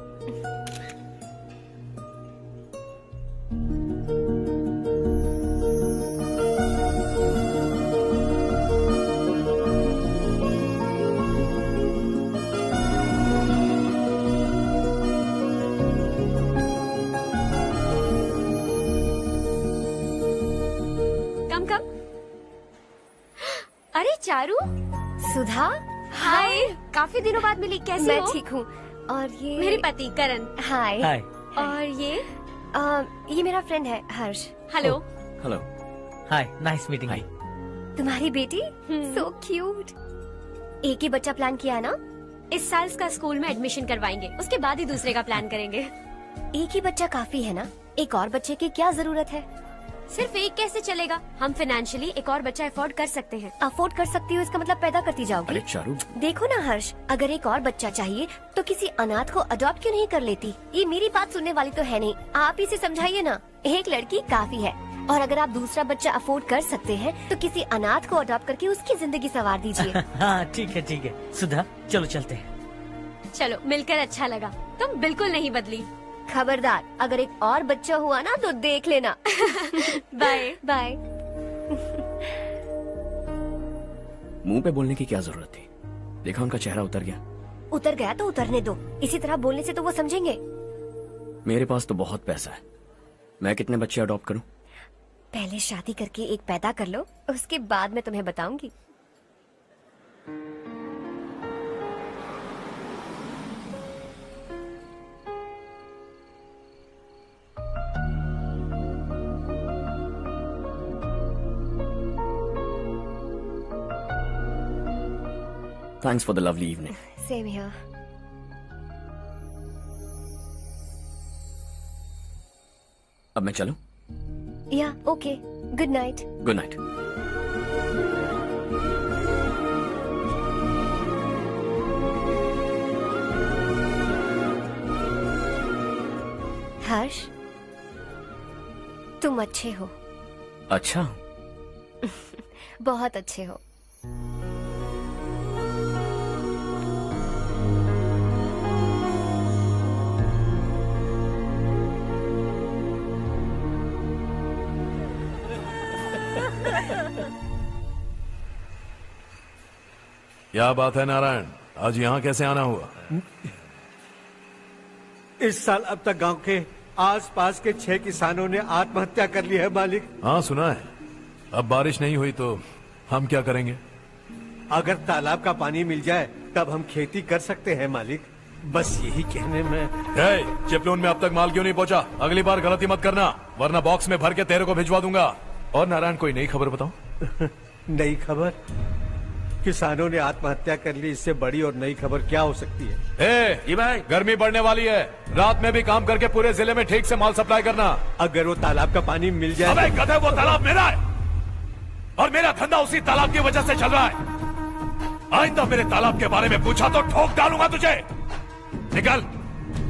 Speaker 11: अरे चारू।
Speaker 21: सुधा।
Speaker 11: हाय। काफी दिनों बाद मिली, कैसी
Speaker 21: मैं
Speaker 11: हो?
Speaker 21: ठीक हूँ। और ये
Speaker 11: मेरे पति करण।
Speaker 21: हाय।
Speaker 2: हाय।
Speaker 11: और
Speaker 21: ये मेरा फ्रेंड है हर्ष।
Speaker 11: हेलो।
Speaker 7: हेलो।
Speaker 2: हाय, नाइस मीटिंग। हाय।
Speaker 21: तुम्हारी बेटी सो क्यूट। एक ही बच्चा प्लान किया ना?
Speaker 11: इस साल इसका स्कूल में एडमिशन करवाएंगे, उसके बाद ही दूसरे का प्लान करेंगे।
Speaker 21: एक ही बच्चा काफी है ना? एक और बच्चे की क्या जरूरत है?
Speaker 11: सिर्फ एक कैसे चलेगा? हम फाइनेंशियली एक और बच्चा अफोर्ड कर सकते हैं।
Speaker 21: अफोर्ड कर सकती हो इसका मतलब पैदा करती जाओगी?
Speaker 7: अरे चारू,
Speaker 21: देखो ना हर्ष, अगर एक और बच्चा चाहिए तो किसी अनाथ को अडॉप्ट क्यों नहीं कर लेती? ये मेरी बात सुनने वाली तो है नहीं, आप इसे समझाइए ना। एक लड़की काफी है, और अगर आप दूसरा बच्चा अफोर्ड कर सकते हैं तो किसी अनाथ को अडॉप्ट करके उसकी जिंदगी संवार दीजिए।
Speaker 2: हाँ ठीक है। सुधा चलो चलते हैं।
Speaker 11: चलो, मिलकर अच्छा लगा। तुम बिल्कुल नहीं बदली।
Speaker 21: खबरदार, अगर एक और बच्चा हुआ ना तो देख लेना।
Speaker 11: Bye
Speaker 21: bye.
Speaker 7: मुंह पे बोलने की क्या जरूरत थी? देखा उनका चेहरा उतर गया।
Speaker 21: उतर गया तो उतरने दो, इसी तरह बोलने से तो वो समझेंगे।
Speaker 7: मेरे पास तो बहुत पैसा है, मैं कितने बच्चे अडॉप्ट करूं?
Speaker 21: पहले शादी करके एक पैदा कर लो, उसके बाद मैं तुम्हें बताऊंगी।
Speaker 7: Thanks for the lovely evening.
Speaker 21: Same here.
Speaker 7: अब मैं चलूं?
Speaker 21: Yeah, okay. Good night.
Speaker 7: Good night.
Speaker 21: हर्ष, तुम अच्छे हो।
Speaker 7: अच्छा।
Speaker 21: बहुत अच्छे हो।
Speaker 5: क्या बात है नारायण, आज यहाँ कैसे आना हुआ?
Speaker 1: इस साल अब तक गांव के आसपास के 6 किसानों ने आत्महत्या कर ली है मालिक।
Speaker 5: हाँ सुना है। अब बारिश नहीं हुई तो हम क्या करेंगे?
Speaker 1: अगर तालाब का पानी मिल जाए तब हम खेती कर सकते हैं मालिक। बस यही कहने में।
Speaker 5: चिपलून में अब तक माल क्यों नहीं पहुंचा? अगली बार गलती मत करना, वरना बॉक्स में भर के तेरे को भिजवा दूंगा। और नारायण, कोई नई खबर बताओ।
Speaker 1: नई खबर? किसानों ने आत्महत्या कर ली, इससे बड़ी और नई खबर क्या हो सकती है?
Speaker 5: ये भाई, गर्मी बढ़ने वाली है, रात में भी काम करके पूरे जिले में ठीक से माल सप्लाई करना।
Speaker 1: अगर वो तालाब का पानी मिल जाए।
Speaker 5: अबे गधे, वो तालाब मेरा है और मेरा धंधा उसी तालाब की वजह से चल रहा है। आइंदा मेरे तालाब के बारे में पूछा तो ठोक डालूंगा तुझे। निकल।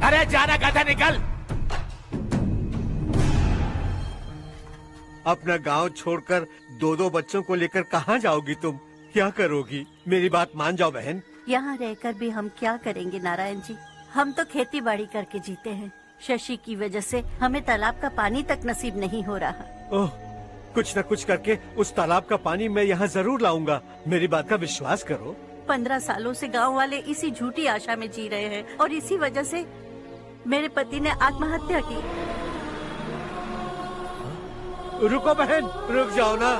Speaker 5: अरे जाना गधा, निकल।
Speaker 1: अपना गांव छोड़कर 2-2 बच्चों को लेकर कहाँ जाओगी तुम? क्या करोगी? मेरी बात मान जाओ बहन।
Speaker 16: यहाँ रहकर भी हम क्या करेंगे नारायण जी? हम तो खेती बाड़ी करके जीते हैं। शशि की वजह से हमें तालाब का पानी तक नसीब नहीं हो रहा।
Speaker 1: ओह, कुछ न कुछ करके उस तालाब का पानी मैं यहाँ जरूर लाऊंगा। मेरी बात का विश्वास करो।
Speaker 16: 15 सालों से गांव वाले इसी झूठी आशा में जी रहे हैं और इसी वजह से मेरे पति ने आत्महत्या की।
Speaker 1: रुको बहन, रुक जाओ ना।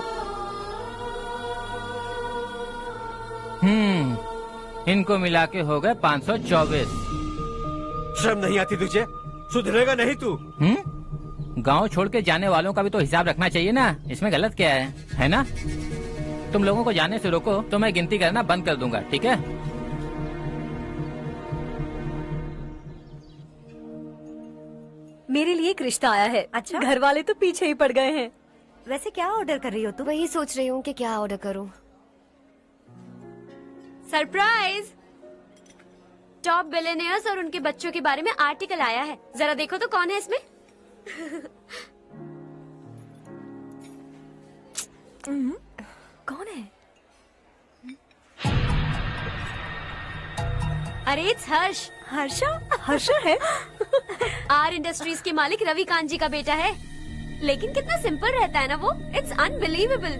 Speaker 17: इनको मिला के हो गए 524।
Speaker 1: शर्म नहीं आती तुझे? सुधरेगा नहीं तू?
Speaker 17: गांव छोड़ के जाने वालों का भी तो हिसाब रखना चाहिए ना, इसमें गलत क्या है ना? तुम लोगों को जाने से रोको तो मैं गिनती करना बंद कर दूंगा, ठीक है?
Speaker 12: मेरे लिए एक रिश्ता आया है।
Speaker 21: अच्छा?
Speaker 12: घर वाले तो पीछे ही पड़ गए हैं।
Speaker 21: वैसे क्या ऑर्डर कर रही हो तुम? वही सोच रही हूँ कि क्या ऑर्डर करूँ।
Speaker 11: सरप्राइज! टॉप बिलियनियर्स और उनके बच्चों के बारे में आर्टिकल आया है, जरा देखो तो कौन है इसमें।
Speaker 12: कौन है?
Speaker 11: अरे इट्स हर्ष।
Speaker 12: हर्षा है?
Speaker 11: आर इंडस्ट्रीज के मालिक रवि कांत जी का बेटा है। लेकिन कितना सिंपल रहता है ना वो, it's unbelievable.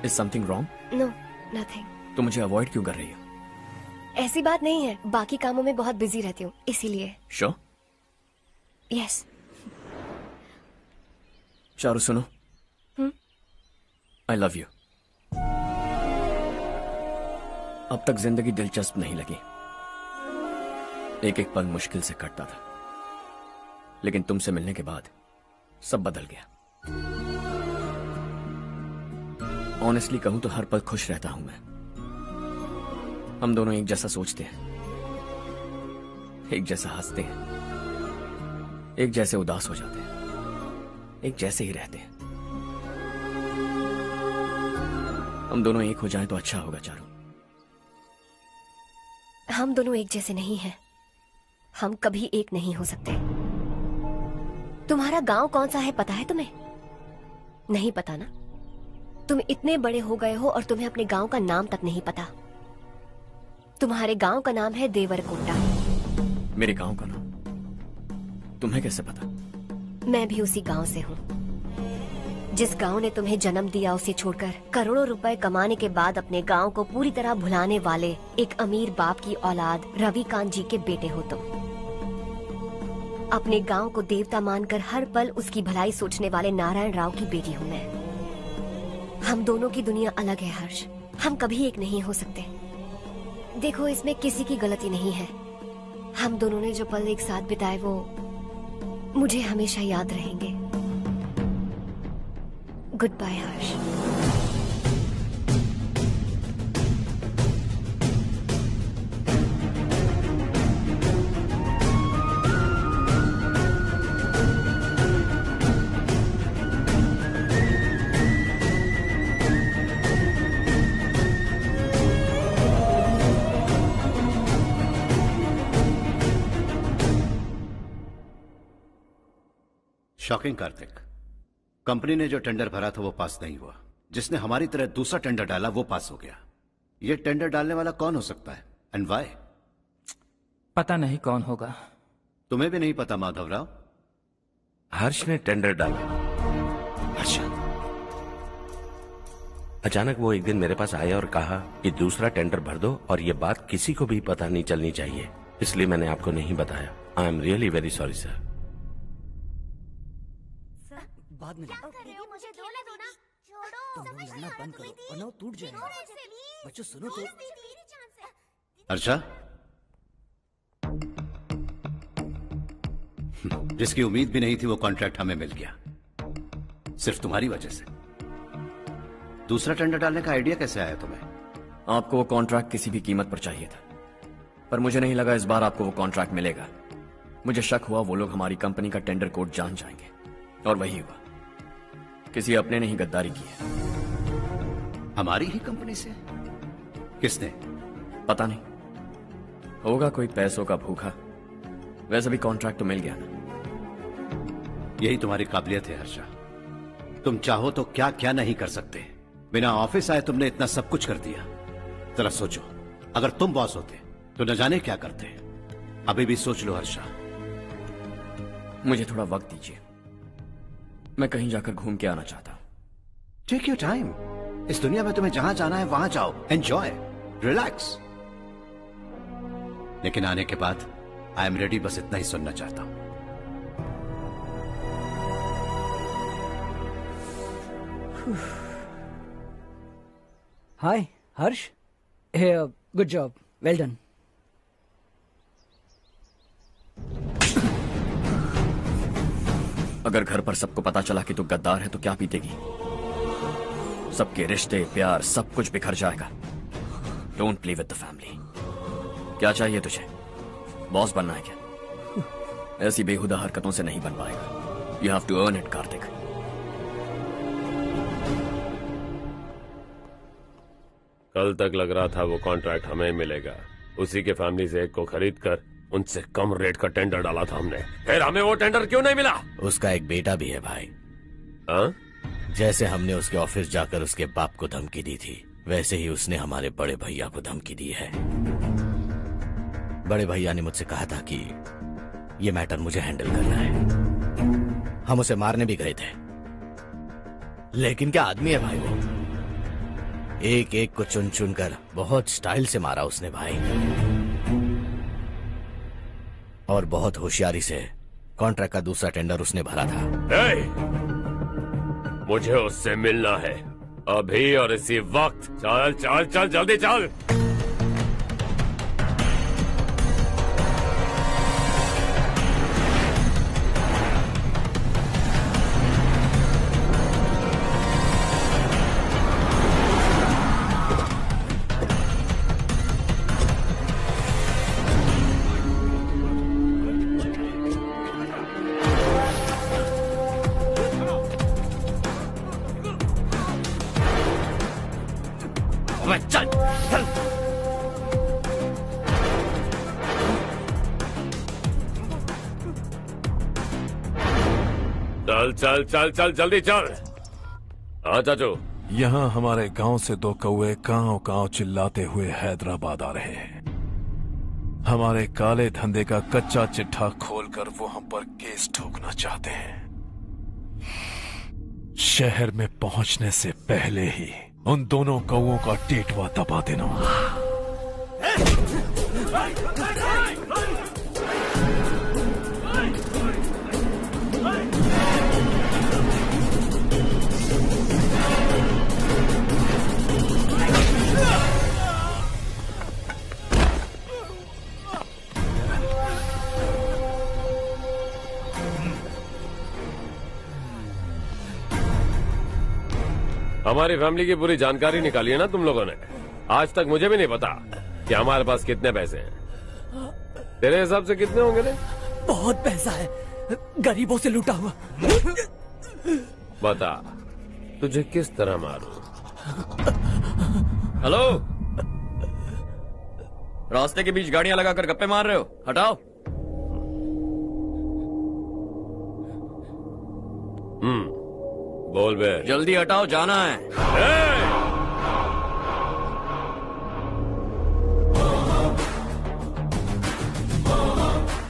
Speaker 7: Is something wrong?
Speaker 21: No nothing.
Speaker 7: तो मुझे अवॉइड क्यों कर रही हो?
Speaker 21: ऐसी बात नहीं है, बाकी कामों में बहुत बिजी रहती हूँ इसीलिए।
Speaker 7: श्योर?
Speaker 21: यस।
Speaker 7: चारू सुनो, आई लव यू। अब तक जिंदगी दिलचस्प नहीं लगी, एक एक पल मुश्किल से कटता था, लेकिन तुमसे मिलने के बाद सब बदल गया। ऑनेस्टली कहूं तो हर पल खुश रहता हूं मैं। हम दोनों एक जैसा सोचते हैं, एक जैसा हंसते हैं, एक जैसे उदास हो जाते हैं, एक जैसे ही रहते हैं। हम दोनों एक हो जाएं तो अच्छा होगा चारू।
Speaker 21: हम दोनों एक जैसे नहीं हैं, हम कभी एक नहीं हो सकते। तुम्हारा गांव कौन सा है पता है तुम्हें? नहीं पता ना? तुम इतने बड़े हो गए हो और तुम्हें अपने गांव का नाम तक नहीं पता। तुम्हारे गांव का नाम है देवरकोटा।
Speaker 7: मेरे गांव का नाम तुम्हें कैसे पता?
Speaker 21: मैं भी उसी गांव से हूँ। जिस गांव ने तुम्हें जन्म दिया उसे छोड़कर करोड़ों रुपए कमाने के बाद अपने गांव को पूरी तरह भुलाने वाले एक अमीर बाप की औलाद रवि कांत जी के बेटे हो तुम। अपने गांव को देवता मानकर हर पल उसकी भलाई सोचने वाले नारायण राव की बेटी हूँ मैं। हम दोनों की दुनिया अलग है हर्ष, हम कभी एक नहीं हो सकते। देखो इसमें किसी की गलती नहीं है। हम दोनों ने जो पल एक साथ बिताए वो मुझे हमेशा याद रहेंगे। गुड बाय हर्ष।
Speaker 6: शॉकिंग कार्तिक, कंपनी ने जो टेंडर भरा था वो पास नहीं हुआ। जिसने हमारी तरह दूसरा टेंडर डाला वो पास हो गया। ये टेंडर डालने वाला कौन हो सकता है एंड व्हाई?
Speaker 17: पता नहीं कौन होगा।
Speaker 6: तुम्हें भी नहीं पता माधवराव?
Speaker 10: हर्ष ने टेंडर डाला। हर्ष अचानक वो एक दिन मेरे पास आया और कहा कि दूसरा टेंडर भर दो और ये बात किसी को भी पता नहीं चलनी चाहिए, इसलिए मैंने आपको नहीं बताया। I am really very sorry sir.
Speaker 14: बाद में
Speaker 21: मुझे धोने दो ना। छोड़ो,
Speaker 14: तुम लोग लड़ना बंद करो वरना वो टूट जाएगा। बच्चों सुनो तो।
Speaker 6: अर्चा, जिसकी उम्मीद भी नहीं थी वो कॉन्ट्रैक्ट हमें मिल गया, सिर्फ तुम्हारी वजह से। दूसरा टेंडर डालने का आइडिया कैसे आया तुम्हें?
Speaker 7: आपको वो कॉन्ट्रैक्ट किसी भी कीमत पर चाहिए था, पर मुझे नहीं लगा इस बार आपको वो कॉन्ट्रैक्ट मिलेगा। मुझे शक हुआ वो लोग हमारी कंपनी का टेंडर कोड जान जाएंगे, और वही हुआ। किसी अपने ने ही गद्दारी की है।
Speaker 6: हमारी ही कंपनी से? किसने?
Speaker 7: पता नहीं, होगा कोई पैसों का भूखा। वैसे भी कॉन्ट्रैक्ट तो मिल गया ना।
Speaker 6: यही तुम्हारी काबिलियत है हर्षा। तुम चाहो तो क्या क्या नहीं कर सकते। बिना ऑफिस आए तुमने इतना सब कुछ कर दिया। जरा सोचो, अगर तुम बॉस होते तो न जाने क्या करते। अभी भी सोच लो हर्षा।
Speaker 7: मुझे थोड़ा वक्त दीजिए, मैं कहीं जाकर घूम के आना चाहता हूं।
Speaker 6: Take your time. इस दुनिया में तुम्हें जहां जाना है वहां जाओ, एंजॉय, रिलैक्स। लेकिन आने के बाद आई एम रेडी, बस इतना ही सुनना चाहता हूं।
Speaker 14: हाय हर्ष। हे गुड जॉब, वेल डन।
Speaker 7: अगर घर पर सबको पता चला कि तू गद्दार है तो क्या पीतेगी? सबके रिश्ते, प्यार, सब कुछ बिखर जाएगा। Don't play with the family. क्या चाहिए तुझे? बॉस बनना है क्या? ऐसी बेहुदा हरकतों से नहीं बन पाएगा। You have to earn it Kartik.
Speaker 13: कल तक लग रहा था वो कॉन्ट्रैक्ट हमें मिलेगा। उसी के फैमिली से एक को खरीद कर उनसे कम रेट का टेंडर डाला था हमने। फिर हमें वो टेंडर क्यों नहीं मिला?
Speaker 20: उसका एक बेटा भी है भाई। जैसे हमने उसके ऑफिस जाकर उसके बाप को धमकी दी थी, वैसे ही उसने हमारे बड़े भैया को धमकी दी है। बड़े भैया ने मुझसे कहा था कि ये मैटर मुझे हैंडल करना है। हम उसे मारने भी गए थे, लेकिन क्या आदमी है भाई वो। एक एक को चुन चुन कर बहुत स्टाइल से मारा उसने भाई, और बहुत होशियारी से कॉन्ट्रैक्ट का दूसरा टेंडर उसने भरा था।
Speaker 13: मुझे उससे मिलना है अभी और इसी वक्त। चल चल चल जल्दी चल। चल चल चल चल जल्दी चल। हाँ चाचू।
Speaker 5: यहाँ हमारे गांव से दो कौवे कांव कांव चिल्लाते हुए हैदराबाद आ रहे हैं। हमारे काले धंधे का कच्चा चिट्ठा खोलकर वो हम पर केस ठोकना चाहते हैं। शहर में पहुंचने से पहले ही उन दोनों कौवों का टेटवा दबा देना।
Speaker 13: हमारी फैमिली की पूरी जानकारी निकाली है ना तुम लोगों ने। आज तक मुझे भी नहीं पता कि हमारे पास कितने पैसे हैं। तेरे हिसाब से कितने होंगे रे?
Speaker 14: बहुत पैसा है, गरीबों से लूटा हुआ।
Speaker 13: बता तुझे किस तरह मारूं?
Speaker 7: हेलो, रास्ते के बीच गाड़ियां लगाकर गप्पे मार रहे हो? हटाओ।
Speaker 13: बोल बे।
Speaker 7: जल्दी हटाओ, जाना है।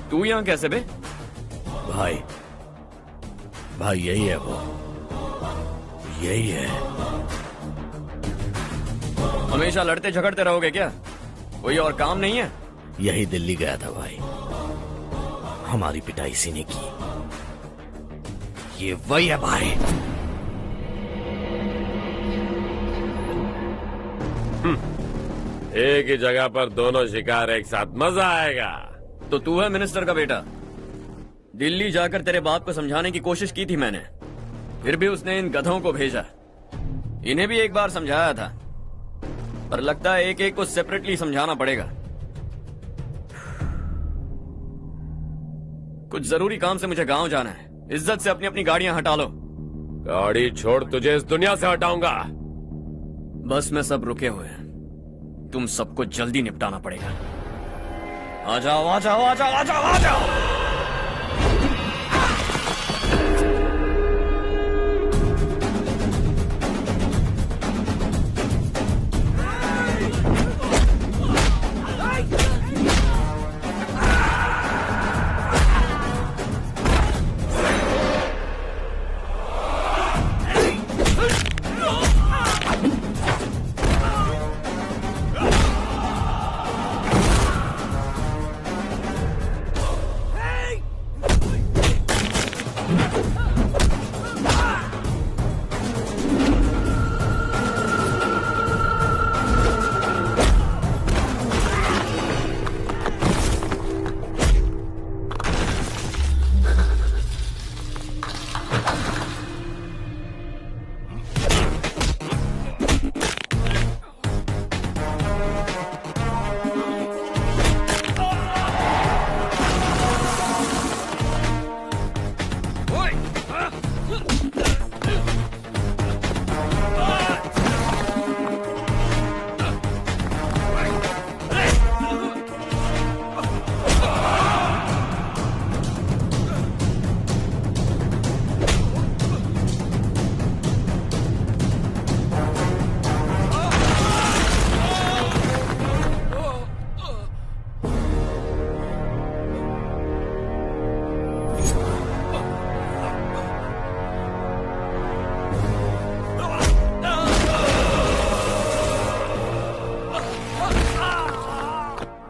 Speaker 7: तू यहां कैसे बे?
Speaker 20: भाई यही है वो, यही है।
Speaker 7: हमेशा लड़ते झगड़ते रहोगे क्या? कोई और काम नहीं है?
Speaker 20: यही दिल्ली गया था भाई, हमारी पिटाई इसी ने की। ये वही है भाई।
Speaker 13: एक ही जगह पर दोनों शिकार एक साथ, मजा आएगा।
Speaker 7: तो तू है मिनिस्टर का बेटा? दिल्ली जाकर तेरे बाप को समझाने की कोशिश की थी मैंने, फिर भी उसने इन गधों को भेजा। इन्हें भी एक बार समझाया था, पर लगता है एक एक को सेपरेटली समझाना पड़ेगा। कुछ जरूरी काम से मुझे गांव जाना है। इज्जत से अपनी अपनी गाड़ियां हटा लो।
Speaker 13: गाड़ी छोड़, तुझे इस दुनिया से हटाऊंगा।
Speaker 7: बस में सब रुके हुए हैं, तुम सबको जल्दी निपटाना पड़ेगा। आ जाओ आ जाओ आ जाओ आ जाओ आ जाओ।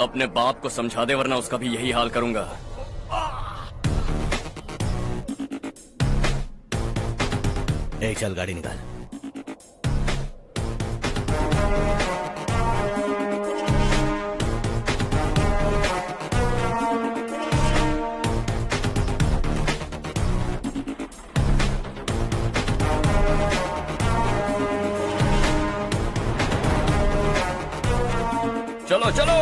Speaker 7: अपने बाप को समझा दे, वरना उसका भी यही हाल करूंगा।
Speaker 20: चल गाड़ी निकाल।
Speaker 7: चलो चलो।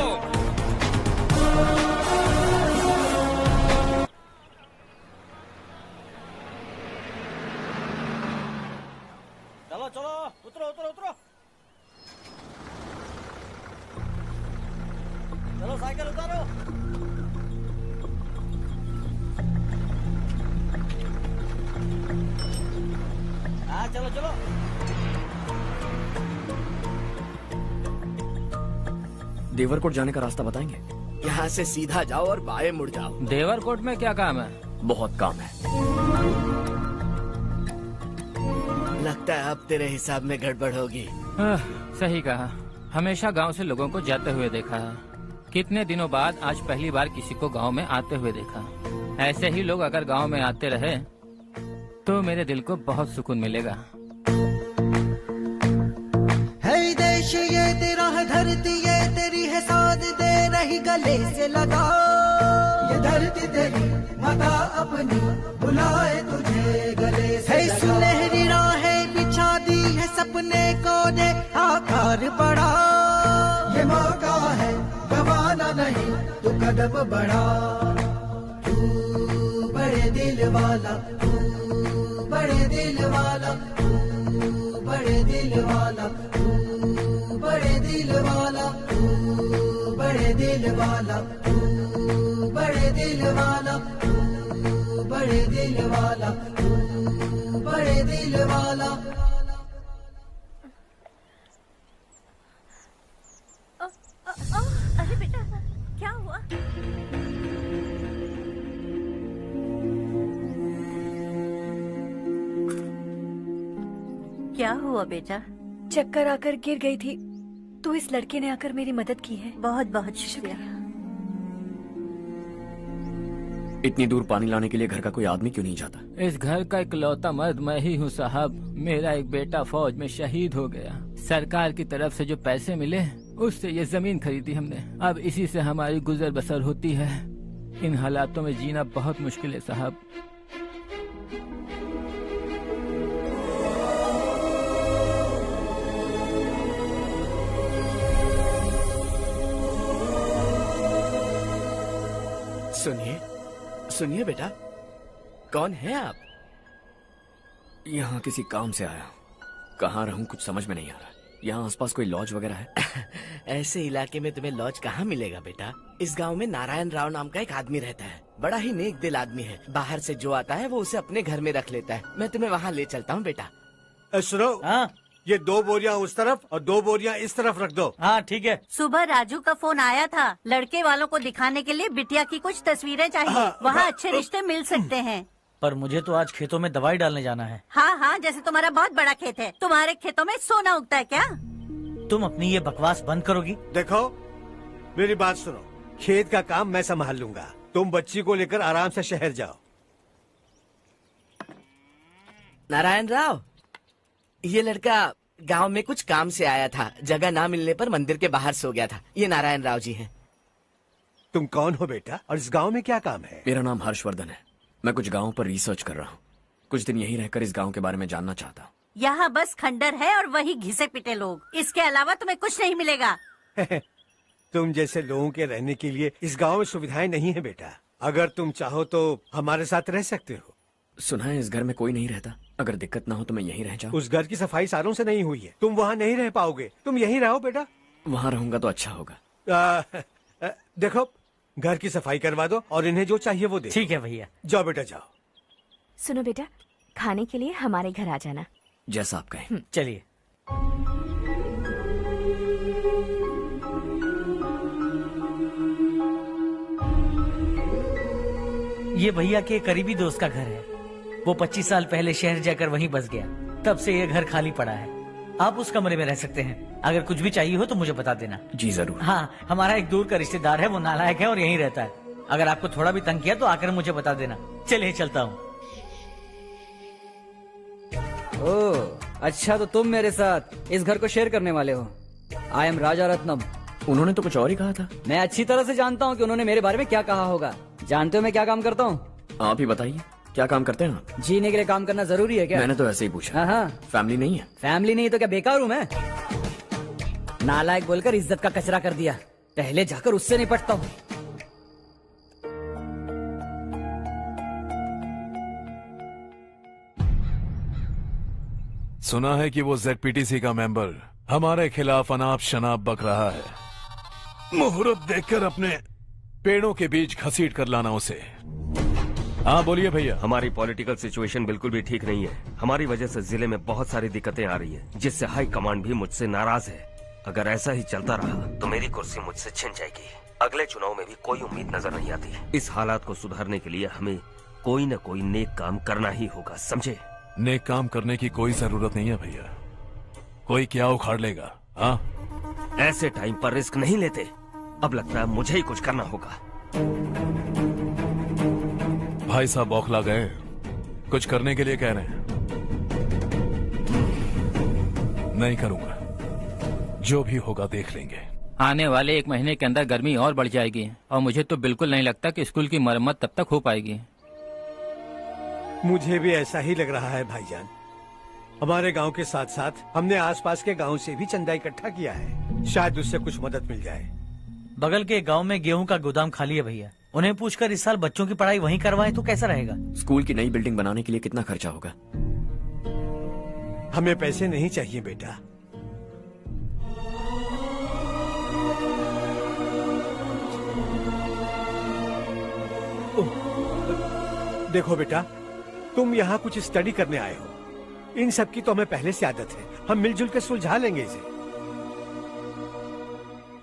Speaker 2: चलो चलो, उतरो उतरो उतरो। चलो साइकिल उतारो। हाँ चलो चलो।
Speaker 7: देवरकोट जाने का रास्ता बताएंगे?
Speaker 20: यहाँ से सीधा जाओ और बाएं मुड़ जाओ।
Speaker 17: देवरकोट में क्या काम है?
Speaker 7: बहुत काम है।
Speaker 20: लगता है अब तेरे हिसाब में गड़बड़ होगी।
Speaker 17: सही कहा। हमेशा गांव से लोगों को जाते हुए देखा है, कितने दिनों बाद आज पहली बार किसी को गांव में आते हुए देखा। ऐसे ही लोग अगर गांव में आते रहे तो मेरे दिल को बहुत सुकून मिलेगा।
Speaker 3: है देश ये तेरा है, धरती ये तेरी है, साथ दे रही गले से लगा। ये धरती तेरी माता अपनी बुलाए तुझे गले से लगा। सुनहरी राहें बिछा दी है, सपने को दे आकार बढ़ा। ये मौका है गवाना नहीं, तू कदम बढ़ा। तू बड़े दिल वाला, तू बड़े दिल वाला, तू बड़े दिल वाला, तू बड़े दिल वाला, तू बड़े दिल वाला, तू बड़े दिल वाला, तू बड़े दिल वाला, तू बड़े दिल वाला।
Speaker 8: अरे बेटा क्या हुआ?
Speaker 16: क्या हुआ बेटा?
Speaker 12: चक्कर आकर गिर गई थी, तो इस लड़के ने आकर मेरी मदद की है।
Speaker 16: बहुत बहुत शुक्रिया।
Speaker 7: इतनी दूर पानी लाने के लिए घर का कोई आदमी क्यों नहीं जाता?
Speaker 17: इस घर का इकलौता मर्द मैं ही हूँ साहब। मेरा एक बेटा फौज में शहीद हो गया। सरकार की तरफ से जो पैसे मिले उससे ये जमीन खरीदी हमने। अब इसी से हमारी गुजर बसर होती है। इन हालातों में जीना बहुत मुश्किल है साहब।
Speaker 20: सुनिए सुनिए बेटा, कौन है आप?
Speaker 7: यहाँ किसी काम से आया हूँ। कहाँ रहूँ कुछ समझ में नहीं आ रहा। यहाँ आसपास कोई लॉज वगैरह है?
Speaker 20: ऐसे इलाके में तुम्हें लॉज कहाँ मिलेगा बेटा? इस गांव में नारायण राव नाम का एक आदमी रहता है। बड़ा ही नेक दिल आदमी है। बाहर से जो आता है वो उसे अपने घर में रख लेता है। मैं तुम्हें वहाँ ले चलता हूँ बेटा।
Speaker 1: सुनो, ये 2 बोरियां उस तरफ और 2 बोरियां इस तरफ रख दो।
Speaker 2: हाँ ठीक है।
Speaker 16: सुबह राजू का फोन आया था, लड़के वालों को दिखाने के लिए बिटिया की कुछ तस्वीरें चाहिए। वहाँ अच्छे रिश्ते मिल सकते हैं।
Speaker 2: पर मुझे तो आज खेतों में दवाई डालने जाना है।
Speaker 16: हाँ हाँ, जैसे तुम्हारा बहुत बड़ा खेत है। तुम्हारे खेतों में सोना उगता है क्या?
Speaker 2: तुम अपनी ये बकवास बंद करोगी?
Speaker 1: देखो मेरी बात सुनो, खेत का काम मैं संभाल लूंगा। तुम बच्ची को लेकर आराम से शहर जाओ।
Speaker 20: नारायण राव, ये लड़का गांव में कुछ काम से आया था। जगह ना मिलने पर मंदिर के बाहर सो गया था। ये नारायण राव जी हैं।
Speaker 1: तुम कौन हो बेटा और इस गांव में क्या काम है?
Speaker 7: मेरा नाम हर्षवर्धन है। मैं कुछ गाँव पर रिसर्च कर रहा हूँ। कुछ दिन यहीं रहकर इस गाँव के बारे में जानना चाहता हूँ।
Speaker 16: यहाँ बस खंडर है और वही घिसे पिटे लोग। इसके अलावा तुम्हें कुछ नहीं मिलेगा।
Speaker 1: तुम जैसे लोगों के रहने के लिए इस गांव में सुविधाएं नहीं है बेटा। अगर तुम चाहो तो हमारे साथ रह सकते हो।
Speaker 7: सुना है इस घर में कोई नहीं रहता। अगर दिक्कत ना हो तो मैं यहीं रह जाऊँ।
Speaker 1: उस घर की सफाई सालों से नहीं हुई है। तुम वहाँ नहीं रह पाओगे। तुम यहीं रहो बेटा।
Speaker 7: वहाँ रहूंगा तो अच्छा होगा।
Speaker 1: देखो, घर की सफाई करवा दो और इन्हें जो चाहिए वो दे।
Speaker 2: ठीक है भैया।
Speaker 1: जाओ बेटा जाओ।
Speaker 8: सुनो बेटा, खाने के लिए हमारे घर आ जाना।
Speaker 7: जैसा आप कहें।
Speaker 2: चलिए। ये भैया के करीबी दोस्त का घर है। वो 25 साल पहले शहर जाकर वहीं बस गया। तब से ये घर खाली पड़ा है। आप उस कमरे में रह सकते हैं। अगर कुछ भी चाहिए हो तो मुझे बता देना।
Speaker 7: जी जरूर।
Speaker 2: हाँ, हमारा एक दूर का रिश्तेदार है, वो नालायक है और यहीं रहता है। अगर आपको थोड़ा भी तंग किया तो आकर मुझे बता देना। चलिए चलता हूँ।
Speaker 14: ओह अच्छा, तो तुम मेरे साथ इस घर को शेयर करने वाले हो। आई एम राजा रत्नम।
Speaker 7: उन्होंने तो कुछ और ही कहा था।
Speaker 14: मैं अच्छी तरह से जानता हूँ कि उन्होंने मेरे बारे में क्या कहा होगा। जानते हो मैं क्या काम करता हूँ?
Speaker 7: आप ही बताइए, क्या काम करते हैं आप?
Speaker 14: जीने के लिए काम करना जरूरी है क्या?
Speaker 7: मैंने तो ऐसे ही पूछा।
Speaker 14: हाँ।
Speaker 7: फैमिली नहीं है?
Speaker 14: फैमिली नहीं तो क्या बेकार हूँ मैं? नालायक बोलकर इज्जत का कचरा कर दिया। पहले जाकर उससे निपटता हूँ।
Speaker 5: सुना है कि वो ZPTC का मेंबर हमारे खिलाफ अनाप शनाप बक रहा है। मुहूर्त देखकर अपने पेड़ों के बीच घसीट कर लाना उसे। हाँ बोलिए भैया।
Speaker 19: हमारी पॉलिटिकल सिचुएशन बिल्कुल भी ठीक नहीं है। हमारी वजह से जिले में बहुत सारी दिक्कतें आ रही है, जिससे हाई कमांड भी मुझसे नाराज है। अगर ऐसा ही चलता रहा तो मेरी कुर्सी मुझसे छिन जाएगी। अगले चुनाव में भी कोई उम्मीद नजर नहीं आती है। इस हालात को सुधारने के लिए हमें कोई न कोई नेक काम करना ही होगा, समझे?
Speaker 5: नेक काम करने की कोई जरूरत नहीं है भैया। कोई क्या उखाड़ लेगा? हाँ,
Speaker 19: ऐसे टाइम पर रिस्क नहीं लेते। अब लगता है मुझे ही कुछ करना होगा।
Speaker 5: भाई साहब बौखला गए, कुछ करने के लिए कह रहे हैं। नहीं करूंगा, जो भी होगा देख लेंगे।
Speaker 17: आने वाले 1 महीने के अंदर गर्मी और बढ़ जाएगी और मुझे तो बिल्कुल नहीं लगता कि स्कूल की मरम्मत तब तक हो पाएगी।
Speaker 1: मुझे भी ऐसा ही लग रहा है भाईजान। हमारे गांव के साथ साथ हमने आसपास के गांव से भी चंदा इकट्ठा किया है। शायद उससे कुछ मदद मिल जाए।
Speaker 2: बगल के गांव में गेहूं का गोदाम खाली है भैया। उन्हें पूछकर इस साल बच्चों की पढ़ाई वहीं करवाएं तो कैसा रहेगा?
Speaker 7: स्कूल की नई बिल्डिंग बनाने के लिए कितना खर्चा होगा?
Speaker 1: हमें पैसे नहीं चाहिए बेटा। देखो बेटा, तुम यहाँ कुछ स्टडी करने आए हो। इन सब की तो हमें पहले से आदत है। हम मिलजुल कर सुलझा लेंगे इसे।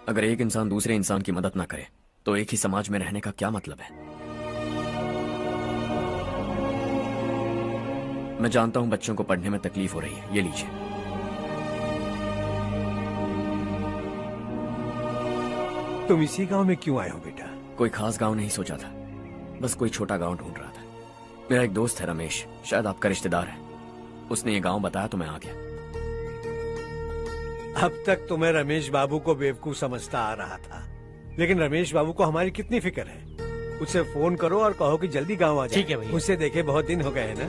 Speaker 7: अगर एक इंसान दूसरे इंसान की मदद ना करे तो एक ही समाज में रहने का क्या मतलब है? मैं जानता हूं बच्चों को पढ़ने में तकलीफ हो रही है। ये लीजिए।
Speaker 1: तुम इसी गांव में क्यों आए हो बेटा?
Speaker 7: कोई खास गांव नहीं सोचा था, बस कोई छोटा गांव ढूंढ रहा था। मेरा एक दोस्त है रमेश, शायद आपका रिश्तेदार है। उसने ये गांव बताया तो मैं आ गया।
Speaker 1: अब तक तुम्हें रमेश बाबू को बेवकूफ समझता आ रहा था, लेकिन रमेश बाबू को हमारी कितनी फिक्र है। उसे फोन करो और कहो कि जल्दी गांव आ जाए।
Speaker 2: ठीक है भैया।
Speaker 1: उसे देखे बहुत दिन हो गए हैं ना।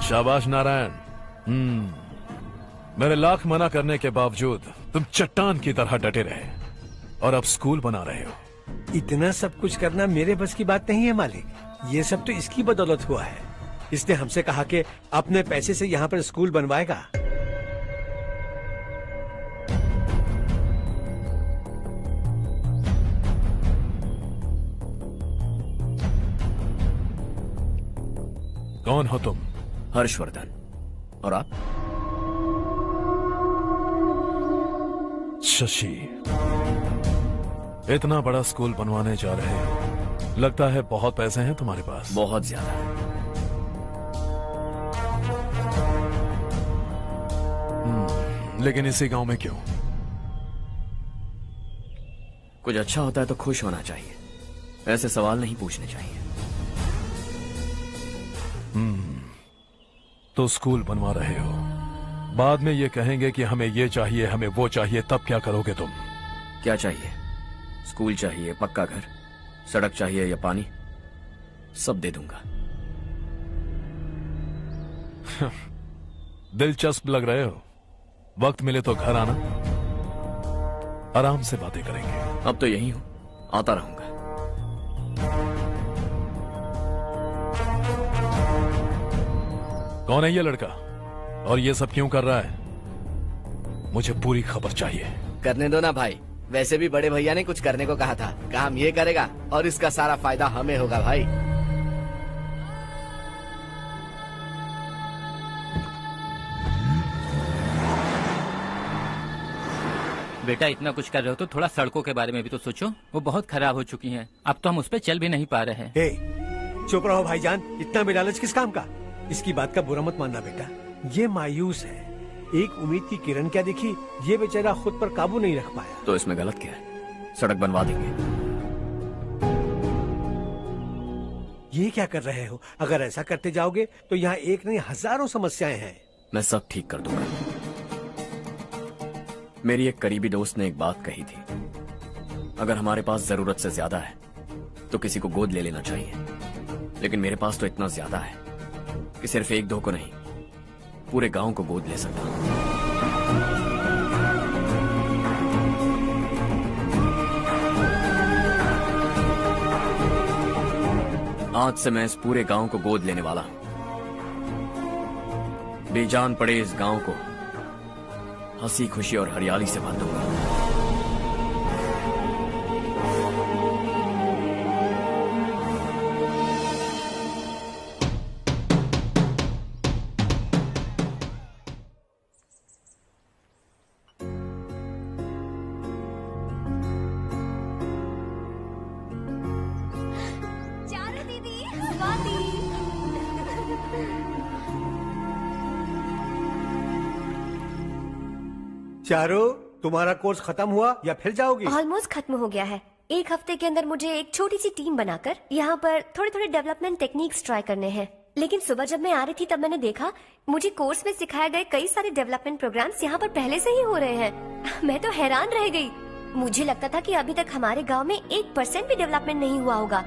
Speaker 5: शाबाश नारायण। मेरे लाख मना करने के बावजूद तुम चट्टान की तरह डटे रहे और अब स्कूल बना रहे हो।
Speaker 1: इतना सब कुछ करना मेरे बस की बात नहीं है मालिक, ये सब तो इसकी बदौलत हुआ है। इसने हमसे कहा कि अपने पैसे से यहाँ पर स्कूल बनवाएगा।
Speaker 5: कौन हो तुम?
Speaker 7: हर्षवर्धन। और आप?
Speaker 5: शशि। इतना बड़ा स्कूल बनवाने जा रहे हो, लगता है बहुत पैसे हैं तुम्हारे पास।
Speaker 7: बहुत ज्यादा।
Speaker 5: लेकिन इसी गांव में क्यों?
Speaker 7: कुछ अच्छा होता है तो खुश होना चाहिए, ऐसे सवाल नहीं पूछने चाहिए।
Speaker 5: तो स्कूल बनवा रहे हो, बाद में ये कहेंगे कि हमें ये चाहिए, हमें वो चाहिए, तब क्या करोगे तुम?
Speaker 7: क्या चाहिए? स्कूल चाहिए, पक्का घर, सड़क चाहिए या पानी, सब दे दूंगा।
Speaker 5: दिलचस्प लग रहे हो। वक्त मिले तो घर आना, आराम से बातें करेंगे।
Speaker 7: अब तो यही हूं, आता रहूंगा।
Speaker 5: कौन है ये लड़का और ये सब क्यों कर रहा है? मुझे पूरी खबर चाहिए।
Speaker 20: करने दो ना भाई, वैसे भी बड़े भैया ने कुछ करने को कहा था, काम ये करेगा और इसका सारा फायदा हमें होगा भाई।
Speaker 17: बेटा इतना कुछ कर रहे हो तो थोड़ा सड़कों के बारे में भी तो सोचो, वो बहुत खराब हो चुकी हैं। अब तो हम उस पर चल भी नहीं पा रहे हैं।
Speaker 1: चुप रहो भाईजान, इतना बेलालच किस काम का? इसकी बात का बुरा मत मानना बेटा, ये मायूस है। एक उम्मीद की किरण क्या दिखी, ये बेचारा खुद पर काबू नहीं रख पाया।
Speaker 7: तो इसमें गलत क्या है? सड़क बनवा देंगे।
Speaker 1: ये क्या कर रहे हो? अगर ऐसा करते जाओगे तो यहाँ एक नहीं हजारों समस्याएं हैं।
Speaker 7: मैं सब ठीक कर दूंगा। मेरी एक करीबी दोस्त ने एक बात कही थी, अगर हमारे पास जरूरत से ज्यादा है तो किसी को गोद ले लेना चाहिए, लेकिन मेरे पास तो इतना ज्यादा है कि सिर्फ एक दो को नहीं, पूरे गांव को गोद ले सकता हूं। आज से मैं इस पूरे गांव को गोद लेने वाला हूं। बेजान पड़े इस गांव को हंसी खुशी और हरियाली से भर दूंगा।
Speaker 21: चारू दीदी, स्वाति।
Speaker 1: चारू, तुम्हारा कोर्स खत्म हुआ या फिर जाओगी?
Speaker 21: ऑलमोस्ट खत्म हो गया है। एक हफ्ते के अंदर मुझे एक छोटी सी टीम बनाकर यहाँ पर थोड़े थोड़े डेवलपमेंट टेक्निक्स ट्राई करने हैं। लेकिन सुबह जब मैं आ रही थी तब मैंने देखा मुझे कोर्स में सिखाए गए कई सारे डेवलपमेंट प्रोग्राम्स यहाँ पर पहले से ही हो रहे हैं। मैं तो हैरान रह गई। मुझे लगता था कि अभी तक हमारे गांव में 1% भी डेवलपमेंट नहीं हुआ होगा,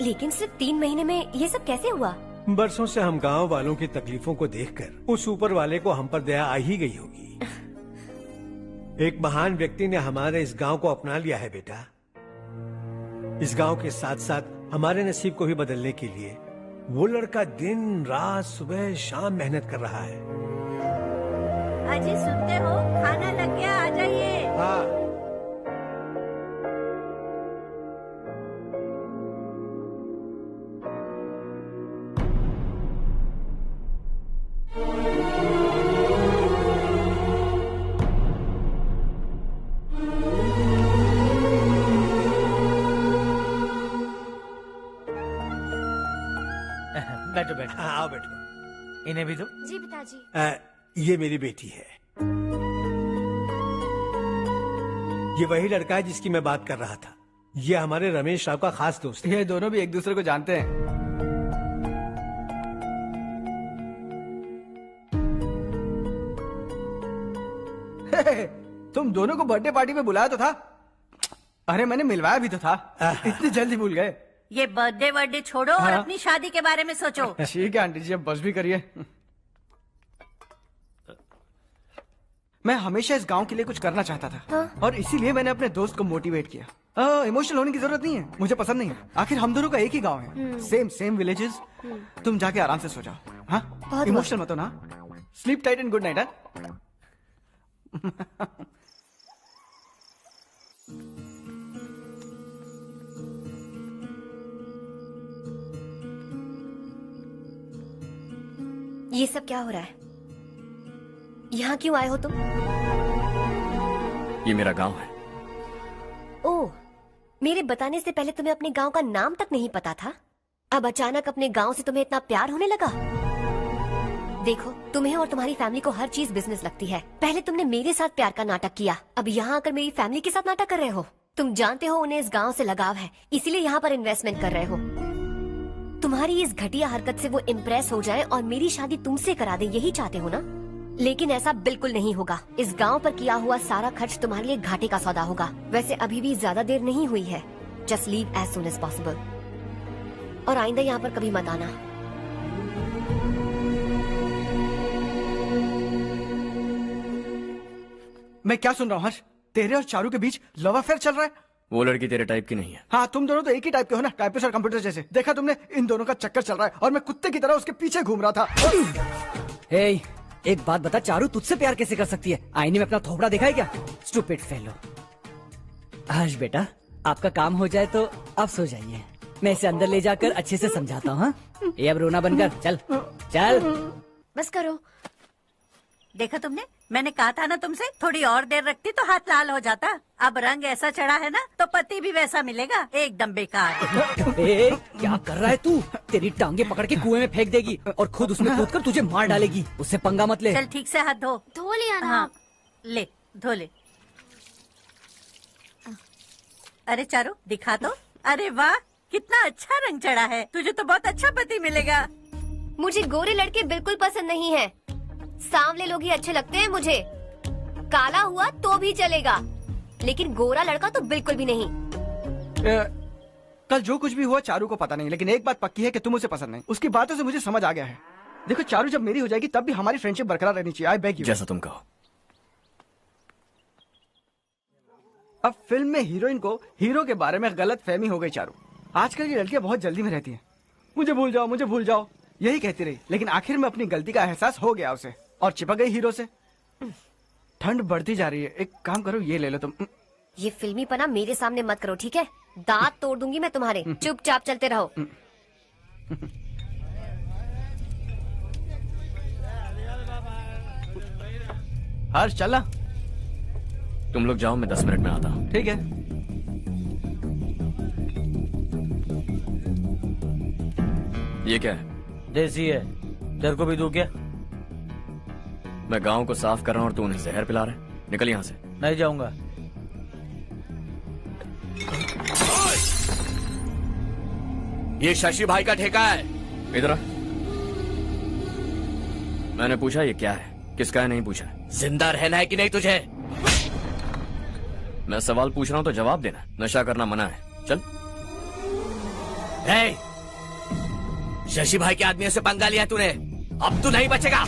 Speaker 21: लेकिन सिर्फ 3 महीने में ये सब कैसे हुआ?
Speaker 1: बरसों से हम गांव वालों की तकलीफों को देखकर उस ऊपर वाले को हम पर दया आ ही गई होगी। एक महान व्यक्ति ने हमारे इस गांव को अपना लिया है बेटा। इस गांव के साथ साथ हमारे नसीब को भी बदलने के लिए वो लड़का दिन रात सुबह शाम मेहनत कर रहा है।
Speaker 16: अजी सुनते हो, खाना लग गया, आ जाइए।
Speaker 1: हाँ।
Speaker 2: बैठो बैठो।
Speaker 1: हाँ, आओ बैठो।
Speaker 2: इन्हें भी दो।
Speaker 21: जी पिताजी।
Speaker 1: ये मेरी बेटी है। ये वही लड़का है जिसकी मैं बात कर रहा था। ये हमारे रमेश राव का खास दोस्त है।
Speaker 9: ये दोनों भी एक दूसरे को जानते हैं। तुम दोनों को बर्थडे पार्टी में बुलाया तो था? अरे मैंने मिलवाया भी तो था। इतनी जल्दी भूल गए?
Speaker 16: ये बर्थडे छोड़ो और
Speaker 9: हाँ।
Speaker 16: अपनी शादी के बारे में सोचो।
Speaker 9: ठीक है आंटी जी, अब बस भी करिए। मैं हमेशा इस गांव के लिए कुछ करना चाहता था।
Speaker 8: हाँ?
Speaker 9: और इसीलिए मैंने अपने दोस्त को मोटिवेट किया। इमोशनल होने की जरूरत नहीं है, मुझे पसंद नहीं है। आखिर हम दोनों का एक ही गांव है, सेम विलेजेस। तुम जाके आराम से सो जाओ। हाँ, इमोशनल मत हो ना। Sleep tight and good night.
Speaker 21: ये सब क्या हो रहा है? यहाँ क्यों आए हो तुम?
Speaker 7: ये मेरा गांव है।
Speaker 21: ओह, मेरे बताने से पहले तुम्हें अपने गांव का नाम तक नहीं पता था? अब अचानक अपने गांव से तुम्हें इतना प्यार होने लगा? देखो, तुम्हें और तुम्हारी फैमिली को हर चीज बिजनेस लगती है। पहले तुमने मेरे साथ प्यार का नाटक किया, अब यहाँ आकर मेरी फैमिली के साथ नाटक कर रहे हो। तुम जानते हो उन्हें इस गांव से लगाव है, इसीलिए यहाँ पर इन्वेस्टमेंट कर रहे हो। तुम्हारी इस घटिया हरकत से वो इम्प्रेस हो जाए और मेरी शादी तुमसे करा दे, यही चाहते हो ना? लेकिन ऐसा बिल्कुल नहीं होगा। इस गांव पर किया हुआ सारा खर्च तुम्हारे लिए घाटे का सौदा होगा। वैसे अभी भी ज्यादा देर नहीं हुई है। Just leave as soon as possible और आइंदा यहाँ पर कभी मत आना।
Speaker 9: मैं क्या सुन रहा हूँ हर्ष? तेरे और चारू के बीच लव अफेयर चल रहा है?
Speaker 7: वो लड़की तेरे टाइप की नहीं है।
Speaker 9: हाँ, तुम दोनों तो एक ही टाइप के हो ना, टाइपिस्ट और कंप्यूटर जैसे। देखा तुमने, इन दोनों का चक्कर चल रहा है और मैं कुत्ते की तरह उसके पीछे घूम रहा था।
Speaker 14: हे, एक बात बता, चारू तुझसे प्यार कैसे कर सकती है? आईने में अपना थोपड़ा देखा है क्या? Stupid fellow. हर्ष बेटा, आपका काम हो जाए तो आप सो जाइए। मैं इसे अंदर ले जाकर अच्छे से समझाता हूँ। ये अब रोना बनकर चल चल।
Speaker 16: बस करो। देखा तुमने, मैंने कहा था ना तुमसे, थोड़ी और देर रखती तो हाथ लाल हो जाता। अब रंग ऐसा चढ़ा है ना तो पति भी वैसा मिलेगा। एकदम बेकार।
Speaker 14: क्या कर रहा है तू? तेरी टांगे पकड़ के कुएं में फेंक देगी और खुद उसमें कूदकर तुझे मार डालेगी। उससे पंगा मत ले।
Speaker 16: चल ठीक से हाथ धो।
Speaker 21: धो लिया ना?
Speaker 16: हाँ, ले धो ले। अरे चारू, दिखा तो। अरे वाह, कितना अच्छा रंग चढ़ा है। तुझे तो बहुत अच्छा पति मिलेगा।
Speaker 21: मुझे गोरे लड़के बिल्कुल पसंद नहीं है। सांवले लोग ही अच्छे लगते हैं मुझे। काला हुआ तो भी चलेगा, लेकिन गोरा लड़का तो बिल्कुल भी नहीं।
Speaker 9: कल जो कुछ भी हुआ चारू को पता नहीं, लेकिन एक बात पक्की है कि तुम उसे पसंद नहीं। उसकी बातों से मुझे समझ आ गया है। देखो चारू जब मेरी हो जाएगी तब भी हमारी फ्रेंडशिप बरकरार रहनी चाहिए। I beg you.
Speaker 7: जैसा तुम कहो।
Speaker 9: अब फिल्म में हीरोइन को हीरो के बारे में गलत फहमी हो गई चारू। आजकल की लड़कियां बहुत जल्दी में रहती हैं। मुझे भूल जाओ, मुझे भूल जाओ, यही कहती रही। लेकिन आखिर में अपनी गलती का एहसास हो गया उसे और चिपक गई हीरो से। ठंड बढ़ती जा रही है, एक काम करो, ये ले लो तुम।
Speaker 21: ये फिल्मी पना मेरे सामने मत करो, ठीक है? दांत तोड़ दूंगी मैं तुम्हारे। चुपचाप चलते रहो।
Speaker 9: हर्ष चला।
Speaker 7: तुम लोग जाओ, मैं 10 मिनट में आता हूँ।
Speaker 9: ठीक है।
Speaker 7: ये क्या है?
Speaker 2: देसी है। तेरे को भी दूं क्या?
Speaker 7: मैं गांव को साफ कर रहा हूँ और तू उन्हें जहर पिला रहा है। निकल यहाँ से।
Speaker 2: नहीं जाऊंगा।
Speaker 7: ये शशि भाई का ठेका है। इधर आ। मैंने पूछा ये क्या है, किसका है नहीं पूछा। जिंदा रहना है कि नहीं तुझे? मैं सवाल पूछ रहा हूं तो जवाब देना। नशा करना मना है। चल।
Speaker 20: हे, शशि भाई के आदमियों से पंगा लिया तूने, अब तू नहीं बचेगा।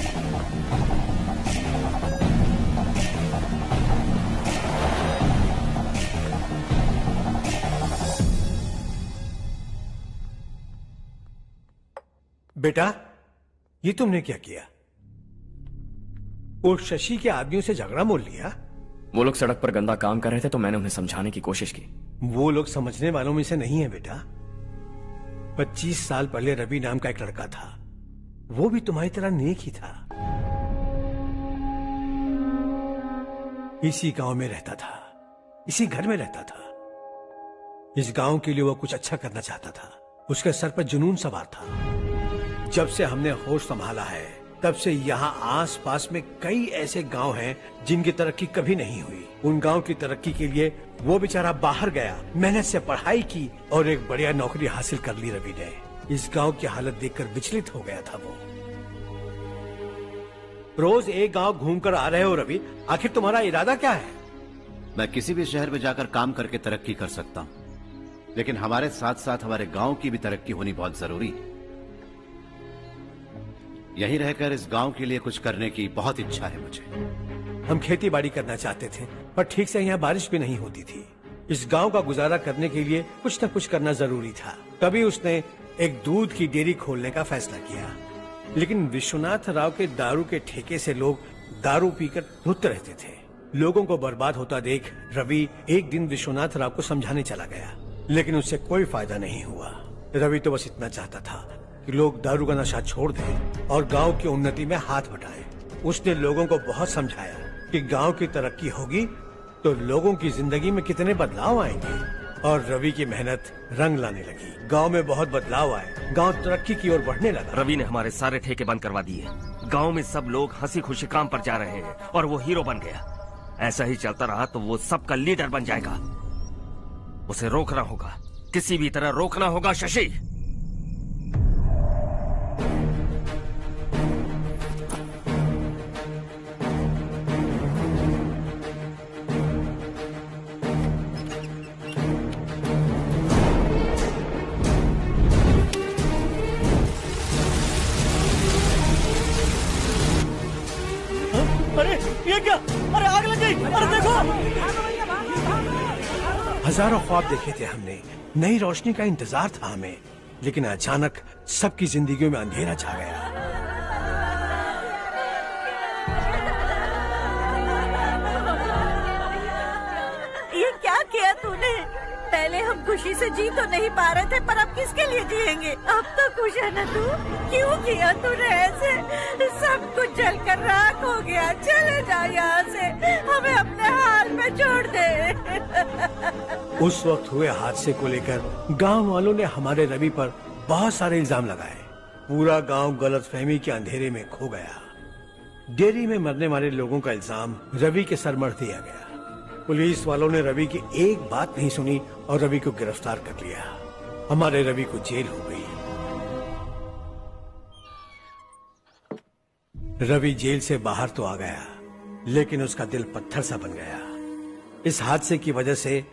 Speaker 1: बेटा, ये तुमने क्या किया? वो शशि के आदमियों से झगड़ा मोल लिया?
Speaker 7: वो लोग सड़क पर गंदा काम कर रहे थे तो मैंने उन्हें समझाने की कोशिश की।
Speaker 1: वो लोग समझने वालों में से नहीं है बेटा। 25 साल पहले रवि नाम का एक लड़का था, वो भी तुम्हारी तरह नेक ही था। इसी गांव में रहता था, इसी घर में रहता था। इस गांव के लिए वो कुछ अच्छा करना चाहता था। उसके सर पर जुनून सवार था। जब से हमने होश संभाला है तब से यहाँ आस पास में कई ऐसे गांव हैं जिनकी तरक्की कभी नहीं हुई। उन गांव की तरक्की के लिए वो बेचारा बाहर गया, मेहनत से पढ़ाई की और एक बढ़िया नौकरी हासिल कर ली रवि ने। इस गांव की हालत देखकर विचलित हो गया था वो। रोज एक गांव घूमकर आ रहे हो रवि, आखिर तुम्हारा इरादा क्या है?
Speaker 6: मैं किसी भी शहर में जाकर काम करके तरक्की कर सकता हूँ, लेकिन हमारे साथ साथ हमारे गांव की भी तरक्की होनी बहुत जरूरी है। यहीं रहकर इस गांव के लिए कुछ करने की बहुत इच्छा है मुझे।
Speaker 1: हम खेती बाड़ी करना चाहते थे, पर ठीक से यहाँ बारिश भी नहीं होती थी। इस गांव का गुजारा करने के लिए कुछ न कुछ करना जरूरी था। तभी उसने एक दूध की डेयरी खोलने का फैसला किया। लेकिन विश्वनाथ राव के दारू के ठेके से लोग दारू पीकर धुत रहते थे। लोगों को बर्बाद होता देख रवि एक दिन विश्वनाथ राव को समझाने चला गया, लेकिन उससे कोई फायदा नहीं हुआ। रवि तो बस इतना चाहता था कि लोग दारू का नशा छोड़ दें और गांव की उन्नति में हाथ बटाएं। उसने लोगों को बहुत समझाया कि गांव की तरक्की होगी तो लोगों की जिंदगी में कितने बदलाव आएंगे, और रवि की मेहनत रंग लाने लगी। गांव में बहुत बदलाव आए, गांव तरक्की की ओर बढ़ने लगा।
Speaker 19: रवि ने हमारे सारे ठेके बंद करवा दिए। गांव में सब लोग हंसी खुशी काम पर जा रहे हैं और वो हीरो बन गया। ऐसा ही चलता रहा तो वो सबका लीडर बन जाएगा। उसे रोकना होगा, किसी भी तरह रोकना होगा शशि।
Speaker 2: अरे ये क्या? अरे आग लग गई! अरे देखो!
Speaker 1: हजारों ख्वाब देखे थे हमने, नई रोशनी का इंतजार था हमें, लेकिन अचानक सबकी जिंदगियों में अंधेरा छा गया।
Speaker 16: ये क्या किया तूने? पहले हम खुशी से जी तो नहीं पा रहे थे, पर अब किसके लिए जिएंगे? अब तो खुश है ना तू? क्यों किया तूने ऐसे? सब कुछ जलकर राख हो गया। चले जा यहाँ से, हमें अपने हाल में छोड़ दे।
Speaker 1: उस वक्त हुए हादसे को लेकर गांव वालों ने हमारे रवि पर बहुत सारे इल्जाम लगाए। पूरा गांव गलतफहमी के अंधेरे में खो गया। डेयरी में मरने वाले लोगों का इल्जाम रवि के सर मढ़ दिया गया। पुलिस वालों ने रवि की एक बात नहीं सुनी और रवि को गिरफ्तार कर लिया। हमारे रवि को जेल हो गई। रवि जेल से बाहर तो आ गया, लेकिन उसका दिल पत्थर सा बन गया। इस हादसे की वजह से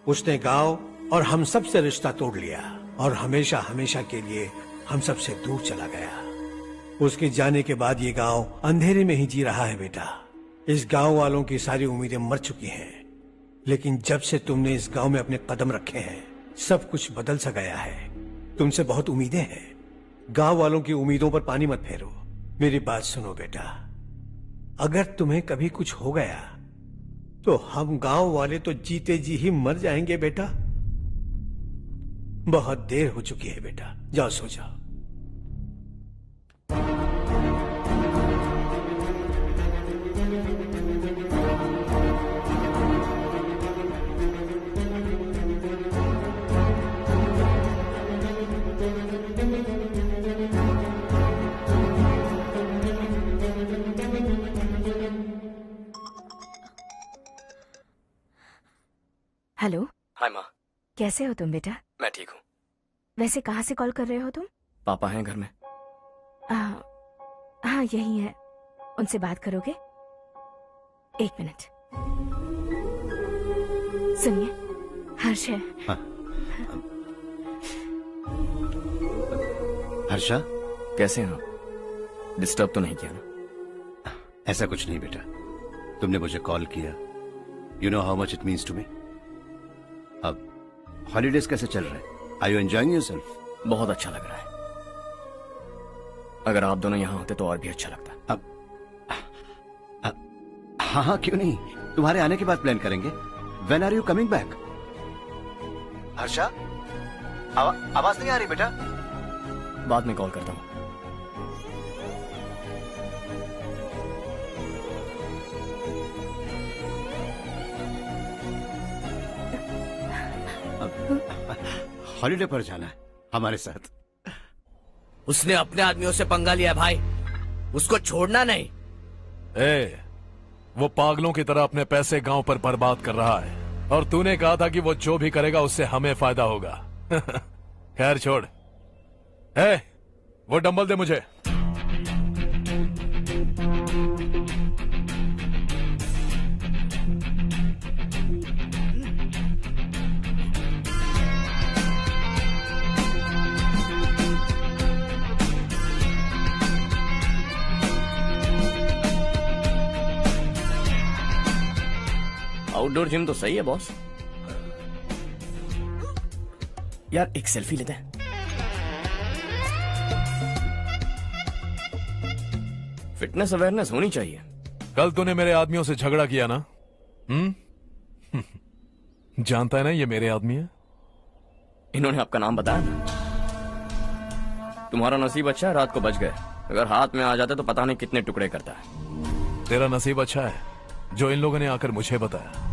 Speaker 1: उसने गांव और हम सब से रिश्ता तोड़ लिया और हमेशा हमेशा के लिए हम सब से दूर चला गया। उसके जाने के बाद ये गांव अंधेरे में ही जी रहा है बेटा। इस गांव वालों की सारी उम्मीदें मर चुकी हैं, लेकिन जब से तुमने इस गांव में अपने कदम रखे हैं, सब कुछ बदल सा गया है। तुमसे बहुत उम्मीदें हैं। गांव वालों की उम्मीदों पर पानी मत फेरो। मेरी बात सुनो बेटा, अगर तुम्हें कभी कुछ हो गया तो हम गांव वाले तो जीते जी ही मर जाएंगे बेटा। बहुत देर हो चुकी है बेटा, जाओ सो जाओ।
Speaker 8: हेलो।
Speaker 7: हाय माँ।
Speaker 8: कैसे हो तुम बेटा?
Speaker 7: मैं ठीक हूँ।
Speaker 8: वैसे कहाँ से कॉल कर रहे हो तुम?
Speaker 7: पापा हैं घर में।
Speaker 8: हाँ यही है। उनसे बात करोगे? एक मिनट। सुनिए, हर्ष है।
Speaker 6: हाँ। हर्षा,
Speaker 7: कैसे हैं आप? डिस्टर्ब तो नहीं किया ना?
Speaker 6: ऐसा कुछ नहीं बेटा, तुमने मुझे कॉल किया। You know how much it means to me. अब हॉलीडेज कैसे चल रहे हैं? Are you enjoying yourself?
Speaker 7: बहुत अच्छा लग रहा है। अगर आप दोनों यहाँ होते तो और भी अच्छा लगता।
Speaker 6: हाँ हाँ, क्यों नहीं, तुम्हारे आने के बाद प्लान करेंगे। When are you coming back? Harsha, आवाज नहीं आ रही बेटा।
Speaker 7: बाद में कॉल करता हूँ।
Speaker 6: हॉलीडे पर जाना है हमारे साथ।
Speaker 20: उसने अपने आदमियों से पंगा लिया भाई, उसको छोड़ना नहीं।
Speaker 5: वो पागलों की तरह अपने पैसे गांव पर बर्बाद कर रहा है, और तूने कहा था कि वो जो भी करेगा उससे हमें फायदा होगा। खैर छोड़। वो डंबल दे मुझे।
Speaker 7: आउटडोर जिम तो सही है बॉस। यार एक सेल्फी लेते हैं। फिटनेस अवेयरनेस होनी चाहिए।
Speaker 5: कल तूने मेरे आदमियों से झगड़ा किया ना? जानता है ना ये मेरे आदमी है।
Speaker 7: इन्होंने आपका नाम बताया ना? तुम्हारा नसीब अच्छा है रात को बच गए, अगर हाथ में आ जाते तो पता नहीं कितने टुकड़े करता है।
Speaker 5: तेरा नसीब अच्छा है जो इन लोगों ने आकर मुझे बताया।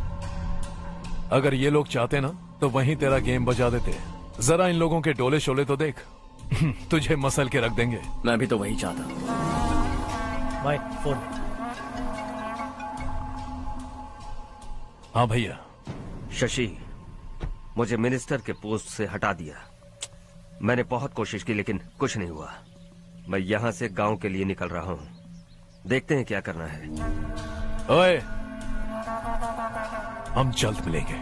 Speaker 5: अगर ये लोग चाहते ना तो वहीं तेरा गेम बजा देते। जरा इन लोगों के डोले शोले तो देख। तुझे मसल के रख देंगे।
Speaker 7: मैं भी तो वही चाहता हूं।
Speaker 2: भाई फोन।
Speaker 5: हाँ भैया।
Speaker 19: शशि, मुझे मिनिस्टर के पोस्ट से हटा दिया। मैंने बहुत कोशिश की लेकिन कुछ नहीं हुआ। मैं यहां से गांव के लिए निकल रहा हूं। देखते हैं क्या करना है।
Speaker 5: ओए, हम जल्द मिलेंगे।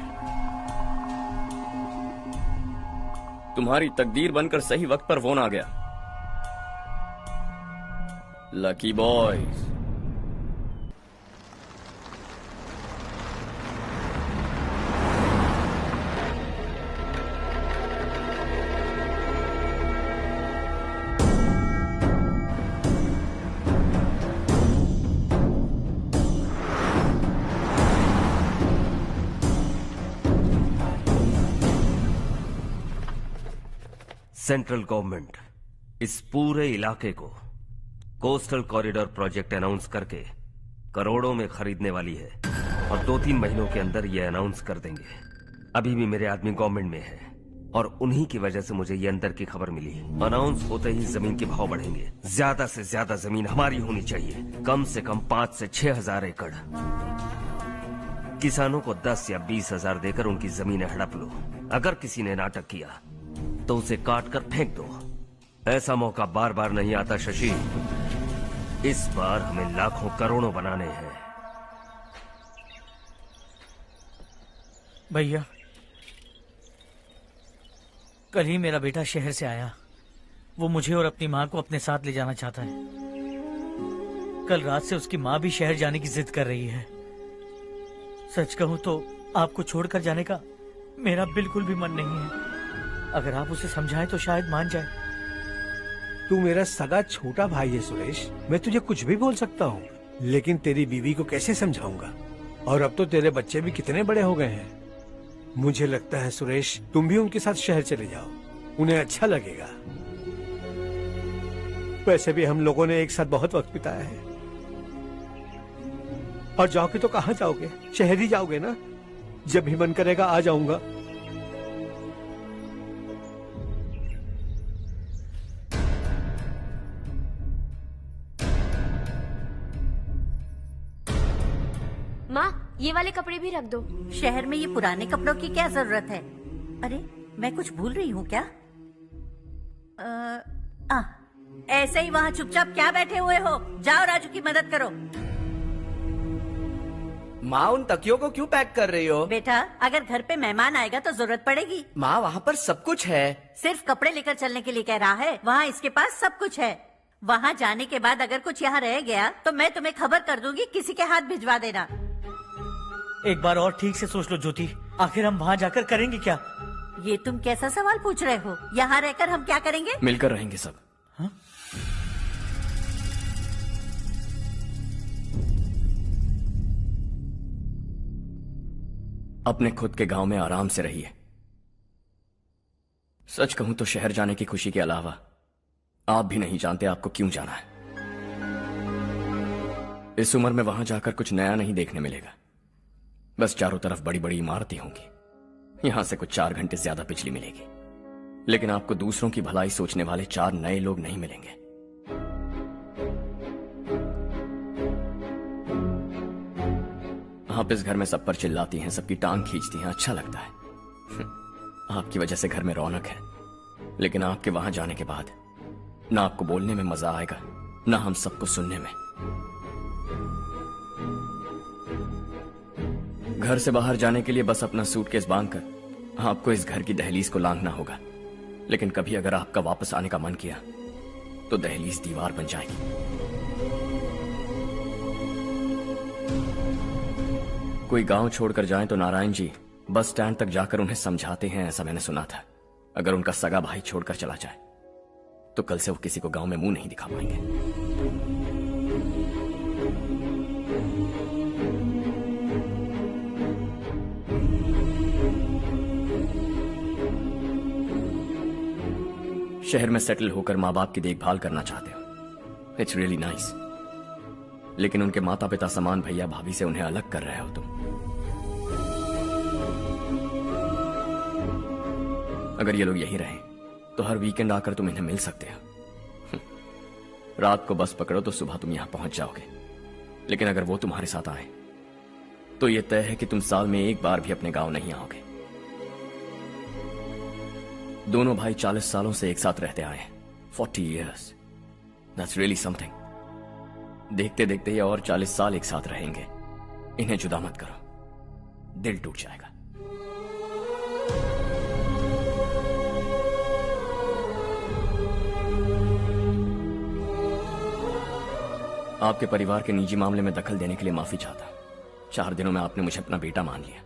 Speaker 7: तुम्हारी तकदीर बनकर सही वक्त पर फोन आ गया। Lucky boys.
Speaker 19: सेंट्रल गवर्नमेंट इस पूरे इलाके को कोस्टल कॉरिडोर प्रोजेक्ट अनाउंस करके करोड़ों में खरीदने वाली है और 2-3 महीनों के अंदर ये अनाउंस कर देंगे। अभी भी मेरे आदमी गवर्नमेंट में है और उन्हीं की वजह से मुझे ये अंदर की खबर मिली। अनाउंस होते ही जमीन के भाव बढ़ेंगे। ज्यादा से ज्यादा जमीन हमारी होनी चाहिए, कम से कम 5 से 6 हजार एकड़। किसानों को 10 या 20 हजार देकर उनकी जमीनें हड़प लो। अगर किसी ने नाटक किया तो उसे काट कर फेंक दो। ऐसा मौका बार बार नहीं आता शशि। इस बार हमें लाखों करोड़ों बनाने हैं।
Speaker 2: भैया, कल ही मेरा बेटा शहर से आया। वो मुझे और अपनी माँ को अपने साथ ले जाना चाहता है। कल रात से उसकी माँ भी शहर जाने की जिद कर रही है। सच कहूं तो आपको छोड़कर जाने का मेरा बिल्कुल भी मन नहीं है। अगर आप उसे समझाएं तो शायद मान जाए।
Speaker 1: तू मेरा सगा छोटा भाई है सुरेश, मैं तुझे कुछ भी बोल सकता हूँ, लेकिन तेरी बीवी को कैसे समझाऊंगा? और अब तो तेरे बच्चे भी कितने बड़े हो गए हैं। मुझे लगता है सुरेश, तुम भी उनके साथ शहर चले जाओ, उन्हें अच्छा लगेगा। वैसे भी हम लोगों ने एक साथ बहुत वक्त बिताया है। और जाओगे तो कहाँ जाओगे? शहर ही जाओगे ना? जब भी मन करेगा आ जाऊंगा।
Speaker 21: माँ, ये वाले कपड़े भी रख दो।
Speaker 16: शहर में ये पुराने कपड़ों की क्या जरूरत है? अरे, मैं कुछ भूल रही हूँ क्या? ऐसे ही वहाँ चुपचाप क्या बैठे हुए हो? जाओ राजू की मदद करो।
Speaker 15: माँ, उन तकियों को क्यों पैक कर रही हो?
Speaker 16: बेटा, अगर घर पे मेहमान आएगा तो जरूरत पड़ेगी।
Speaker 15: माँ, वहाँ पर सब कुछ है।
Speaker 16: सिर्फ कपड़े लेकर चलने के लिए कह रहा है? वहाँ इसके पास सब कुछ है। वहाँ जाने के बाद अगर कुछ यहाँ रह गया तो मैं तुम्हें खबर कर दूंगी, किसी के हाथ भिजवा देना।
Speaker 2: एक बार और ठीक से सोच लो ज्योति, आखिर हम वहाँ जाकर करेंगे क्या?
Speaker 16: ये तुम कैसा सवाल पूछ रहे हो? यहाँ रहकर हम क्या करेंगे?
Speaker 7: मिलकर रहेंगे सब।
Speaker 2: हाँ?
Speaker 7: अपने खुद के गांव में आराम से रहिए। सच कहूं तो शहर जाने की खुशी के अलावा आप भी नहीं जानते आपको क्यों जाना है। इस उम्र में वहां जाकर कुछ नया नहीं देखने मिलेगा। बस चारों तरफ बड़ी बड़ी इमारतें होंगी। यहां से कुछ 4 घंटे ज्यादा बिजली मिलेगी, लेकिन आपको दूसरों की भलाई सोचने वाले 4 नए लोग नहीं मिलेंगे। आप इस घर में सब पर चिल्लाती हैं, सबकी टांग खींचती हैं, अच्छा लगता है। आपकी वजह से घर में रौनक है, लेकिन आपके वहां जाने के बाद ना आपको बोलने में मजा आएगा, ना हम सबको सुनने में। घर से बाहर जाने के लिए बस अपना सूटकेस बांधकर आपको इस घर की दहलीज को लांघना होगा। लेकिन कभी अगर आपका वापस आने का मन किया तो दहलीज दीवार बन जाएगी। ' कोई गांव छोड़कर जाएं तो नारायण जी बस स्टैंड तक जाकर उन्हें समझाते हैं, ऐसा मैंने सुना था। अगर उनका सगा भाई छोड़कर चला जाए तो कल से वो किसी को गांव में मुंह नहीं दिखा पाएंगे। शहर में सेटल होकर माँ बाप की देखभाल करना चाहते हो, इट्स रियली नाइस। लेकिन उनके माता पिता समान भैया भाभी से उन्हें अलग कर रहे हो तुम। अगर ये लोग यहीं रहें तो हर वीकेंड आकर तुम इन्हें मिल सकते हो। रात को बस पकड़ो तो सुबह तुम यहां पहुंच जाओगे। लेकिन अगर वो तुम्हारे साथ आए तो यह तय है कि तुम साल में एक बार भी अपने गांव नहीं आओगे। दोनों भाई 40 सालों से एक साथ रहते आए हैं, 40 years। That's really something। देखते देखते ये और 40 साल एक साथ रहेंगे। इन्हें जुदा मत करो, दिल टूट जाएगा। आपके परिवार के निजी मामले में दखल देने के लिए माफी चाहता हूं। 4 दिनों में आपने मुझे अपना बेटा मान लिया।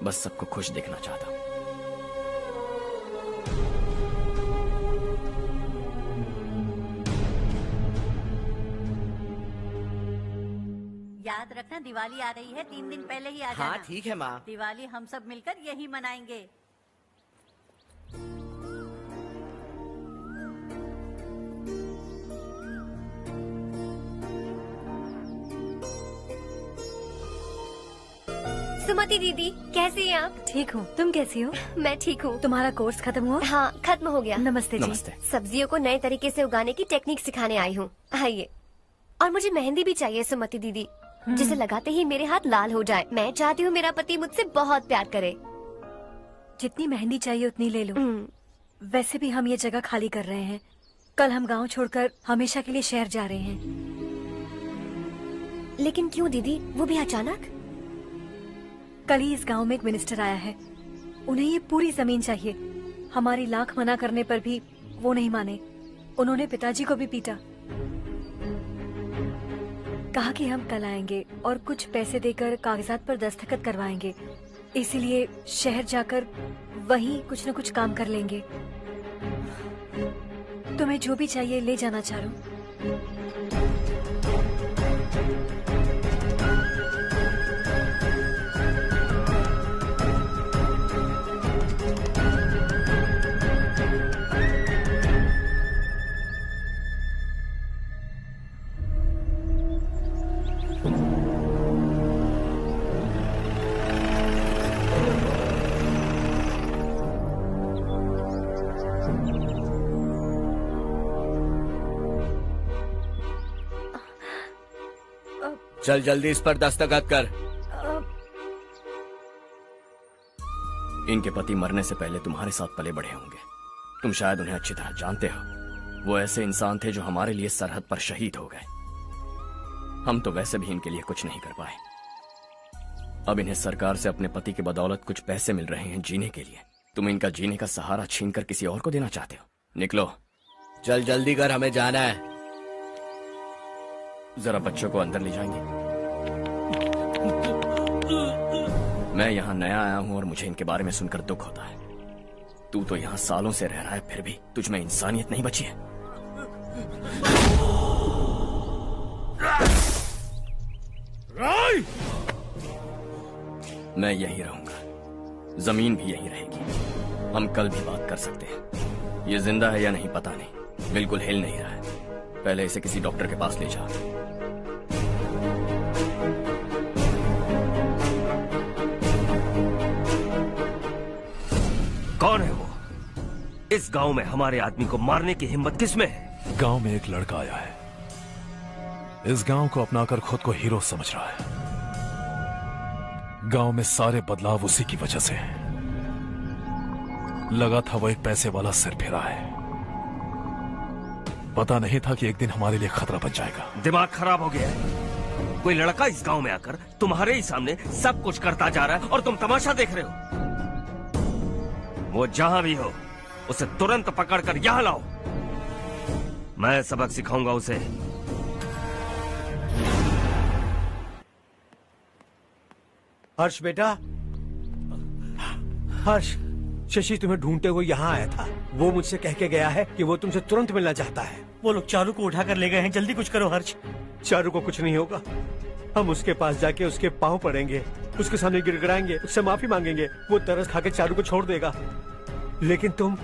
Speaker 7: बस सबको खुश देखना चाहता हूं।
Speaker 16: याद रखना दिवाली आ रही है, 3 दिन पहले ही आ जाना।
Speaker 4: हाँ ठीक है माँ।
Speaker 16: दिवाली हम सब मिलकर यही मनाएंगे।
Speaker 21: सुमति दीदी कैसी हैं आप?
Speaker 12: ठीक हूँ, तुम कैसी हो?
Speaker 21: मैं ठीक हूँ।
Speaker 12: तुम्हारा कोर्स खत्म हुआ?
Speaker 21: हाँ खत्म हो गया।
Speaker 12: नमस्ते जी।
Speaker 7: नमस्ते।
Speaker 21: सब्जियों को नए तरीके से उगाने की टेक्निक सिखाने आई हूँ। आइए। और मुझे मेहंदी भी चाहिए सुमति दीदी, जिसे लगाते ही मेरे हाथ लाल हो जाए। मैं चाहती हूँ मेरा पति मुझसे बहुत प्यार करे।
Speaker 12: जितनी मेहंदी चाहिए उतनी ले लो। वैसे भी हम ये जगह खाली कर रहे हैं। कल हम गांव छोड़कर हमेशा के लिए शहर जा रहे हैं।
Speaker 21: लेकिन क्यों दीदी, वो भी अचानक?
Speaker 12: कल ही इस गांव में एक मिनिस्टर आया है, उन्हें ये पूरी जमीन चाहिए। हमारी लाख मना करने पर भी वो नहीं माने। उन्होंने पिताजी को भी पीटा। कहा कि हम कल आएंगे और कुछ पैसे देकर कागजात पर दस्तखत करवाएंगे। इसीलिए शहर जाकर वहीं कुछ न कुछ काम कर लेंगे। तुम्हें जो भी चाहिए ले जाना चारू।
Speaker 20: चल जल्दी इस पर दस्तखत कर।
Speaker 7: इनके पति मरने से पहले तुम्हारे साथ पले बढ़े होंगे। तुम शायद उन्हें अच्छी तरह जानते हो। वो ऐसे इंसान थे जो हमारे लिए सरहद पर शहीद हो गए। हम तो वैसे भी इनके लिए कुछ नहीं कर पाए। अब इन्हें सरकार से अपने पति की बदौलत कुछ पैसे मिल रहे हैं जीने के लिए। तुम इनका जीने का सहारा छीनकर किसी और को देना चाहते हो? निकलो।
Speaker 20: चल जल्दी कर, हमें जाना है।
Speaker 7: जरा बच्चों को अंदर ले जाएंगे? मैं यहाँ नया आया हूँ और मुझे इनके बारे में सुनकर दुख होता है। तू तो यहाँ सालों से रह रहा है, फिर भी तुझ में इंसानियत नहीं बची है। मैं यहीं रहूंगा, जमीन भी यहीं रहेगी। हम कल भी बात कर सकते हैं। ये जिंदा है या नहीं पता नहीं, बिल्कुल हिल नहीं रहा है। पहले इसे किसी डॉक्टर के पास ले जा।
Speaker 19: कौन है वो? इस गांव में हमारे आदमी को मारने की हिम्मत किसमें है?
Speaker 5: गांव में एक लड़का आया है, इस गांव को अपनाकर खुद को हीरो समझ रहा है। गांव में सारे बदलाव उसी की वजह से हैं। लगा था वो एक पैसे वाला सिरफिरा है। पता नहीं था कि एक दिन हमारे लिए खतरा बन जाएगा।
Speaker 19: दिमाग खराब हो गया है। कोई लड़का इस गांव में आकर तुम्हारे ही सामने सब कुछ करता जा रहा है और तुम तमाशा देख रहे हो। वो जहां भी हो उसे तुरंत पकड़कर यहां लाओ। मैं सबक सिखाऊंगा उसे।
Speaker 1: हर्ष बेटा, हर्ष, शशि तुम्हें ढूंढते हुए यहाँ आया था। वो मुझसे कह के गया है कि वो तुमसे तुरंत मिलना चाहता है।
Speaker 2: वो लोग चारू को उठाकर ले गए हैं, जल्दी कुछ करो हर्ष।
Speaker 1: चारू को कुछ नहीं होगा। हम उसके पास जाके उसके पांव पड़ेंगे, उसके सामने गिड़गिड़ाएंगे, उससे माफी मांगेंगे। वो तरस खा के चारू को छोड़ देगा। लेकिन तुम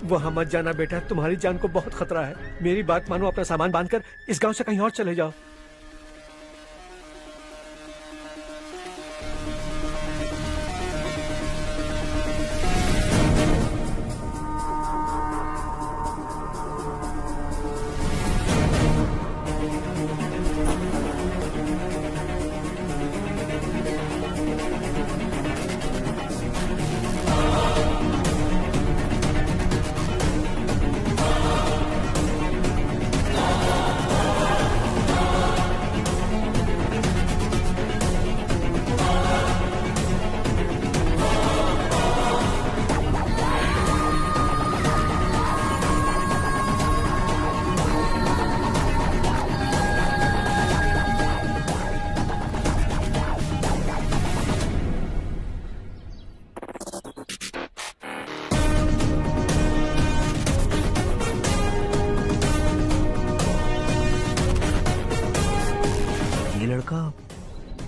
Speaker 1: वहां मत जाना बेटा, तुम्हारी जान को बहुत खतरा है। मेरी बात मानो, अपना सामान बांधकर इस गांव से कहीं और चले जाओ।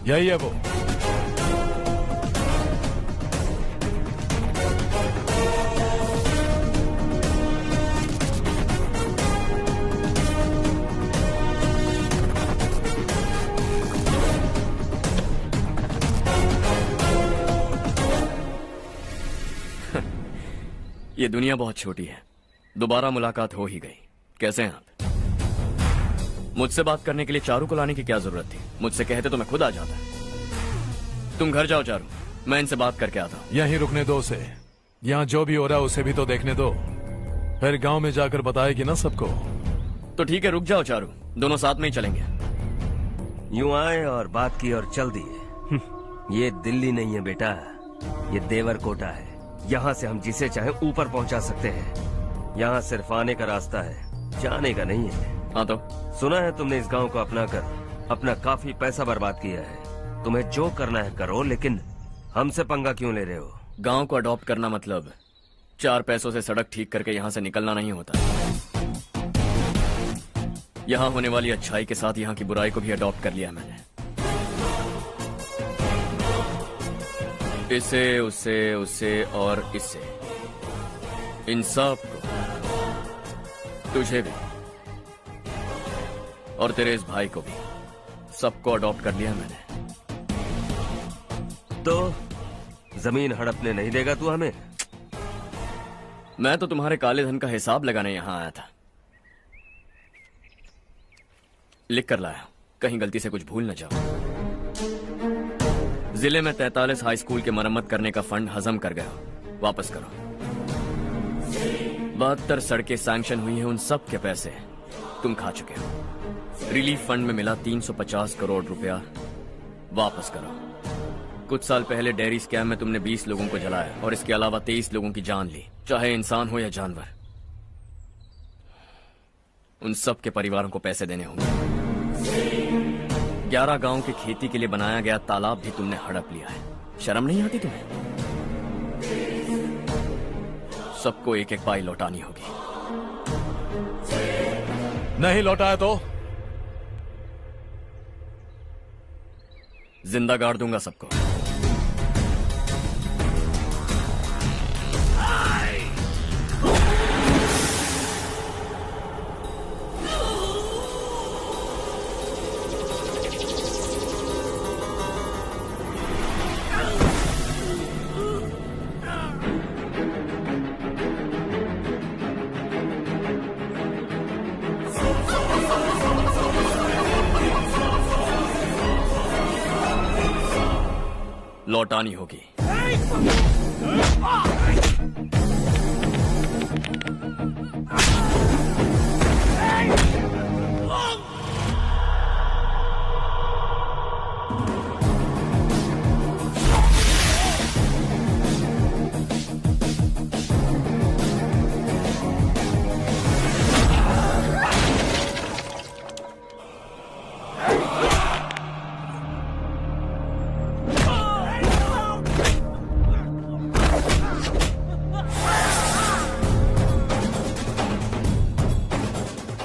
Speaker 5: यही है वो।
Speaker 7: ये दुनिया बहुत छोटी है। दोबारा मुलाकात हो ही गई। कैसे हैं आप? मुझसे बात करने के लिए चारू को लाने की क्या जरूरत थी? मुझसे कहते तो मैं खुद आ जाता। तुम घर जाओ चारू, मैं इनसे बात करके आता हूँ।
Speaker 5: यहीं रुकने दो उसे। यहाँ जो भी हो रहा है उसे भी तो देखने दो, फिर गांव में जाकर बताएगी ना सबको।
Speaker 7: तो ठीक है, रुक जाओ चारू, दोनों साथ में ही चलेंगे।
Speaker 19: यूं आए और बात की और चल दिए। ये दिल्ली नहीं है बेटा, ये देवरकोटा है। यहाँ से हम जिसे चाहे ऊपर पहुँचा सकते हैं। यहाँ सिर्फ आने का रास्ता है, जाने का नहीं है।
Speaker 7: हाँ तो
Speaker 19: सुना है तुमने इस गांव को अपना कर अपना काफी पैसा बर्बाद किया है। तुम्हें जो करना है करो, लेकिन हमसे पंगा क्यों ले रहे हो?
Speaker 7: गांव को अडॉप्ट करना मतलब 4 पैसों से सड़क ठीक करके यहाँ से निकलना नहीं होता। यहाँ होने वाली अच्छाई के साथ यहाँ की बुराई को भी अडॉप्ट कर लिया मैंने। इसे, उसे, उसे और इससे, इन सब को, तुझे भी और तेरे इस भाई को भी, सबको अडॉप्ट कर लिया मैंने।
Speaker 19: तो जमीन हड़पने नहीं देगा तू हमें?
Speaker 7: मैं तो तुम्हारे काले धन का हिसाब लगाने यहां आया था। लिख कर लाया, कहीं गलती से कुछ भूल न जाओ। जिले में 43 हाई स्कूल के मरम्मत करने का फंड हजम कर गया, वापस करो। 72 सड़कें सैंक्शन हुई हैं, उन सब के पैसे तुम खा चुके हो। रिलीफ फंड में मिला 350 करोड़ रुपया, वापस करो। कुछ साल पहले डेयरी स्कैम में तुमने 20 लोगों को जलाया और इसके अलावा 23 लोगों की जान ली, चाहे इंसान हो या जानवर। उन सब के परिवारों को पैसे देने होंगे। 11 गांव की खेती के लिए बनाया गया तालाब भी तुमने हड़प लिया है। शर्म नहीं आती तुम्हें? सबको एक एक पाई लौटानी होगी।
Speaker 5: नहीं लौटाया तो
Speaker 7: जिंदा गाड़ दूंगा सबको। लौटानी होगी।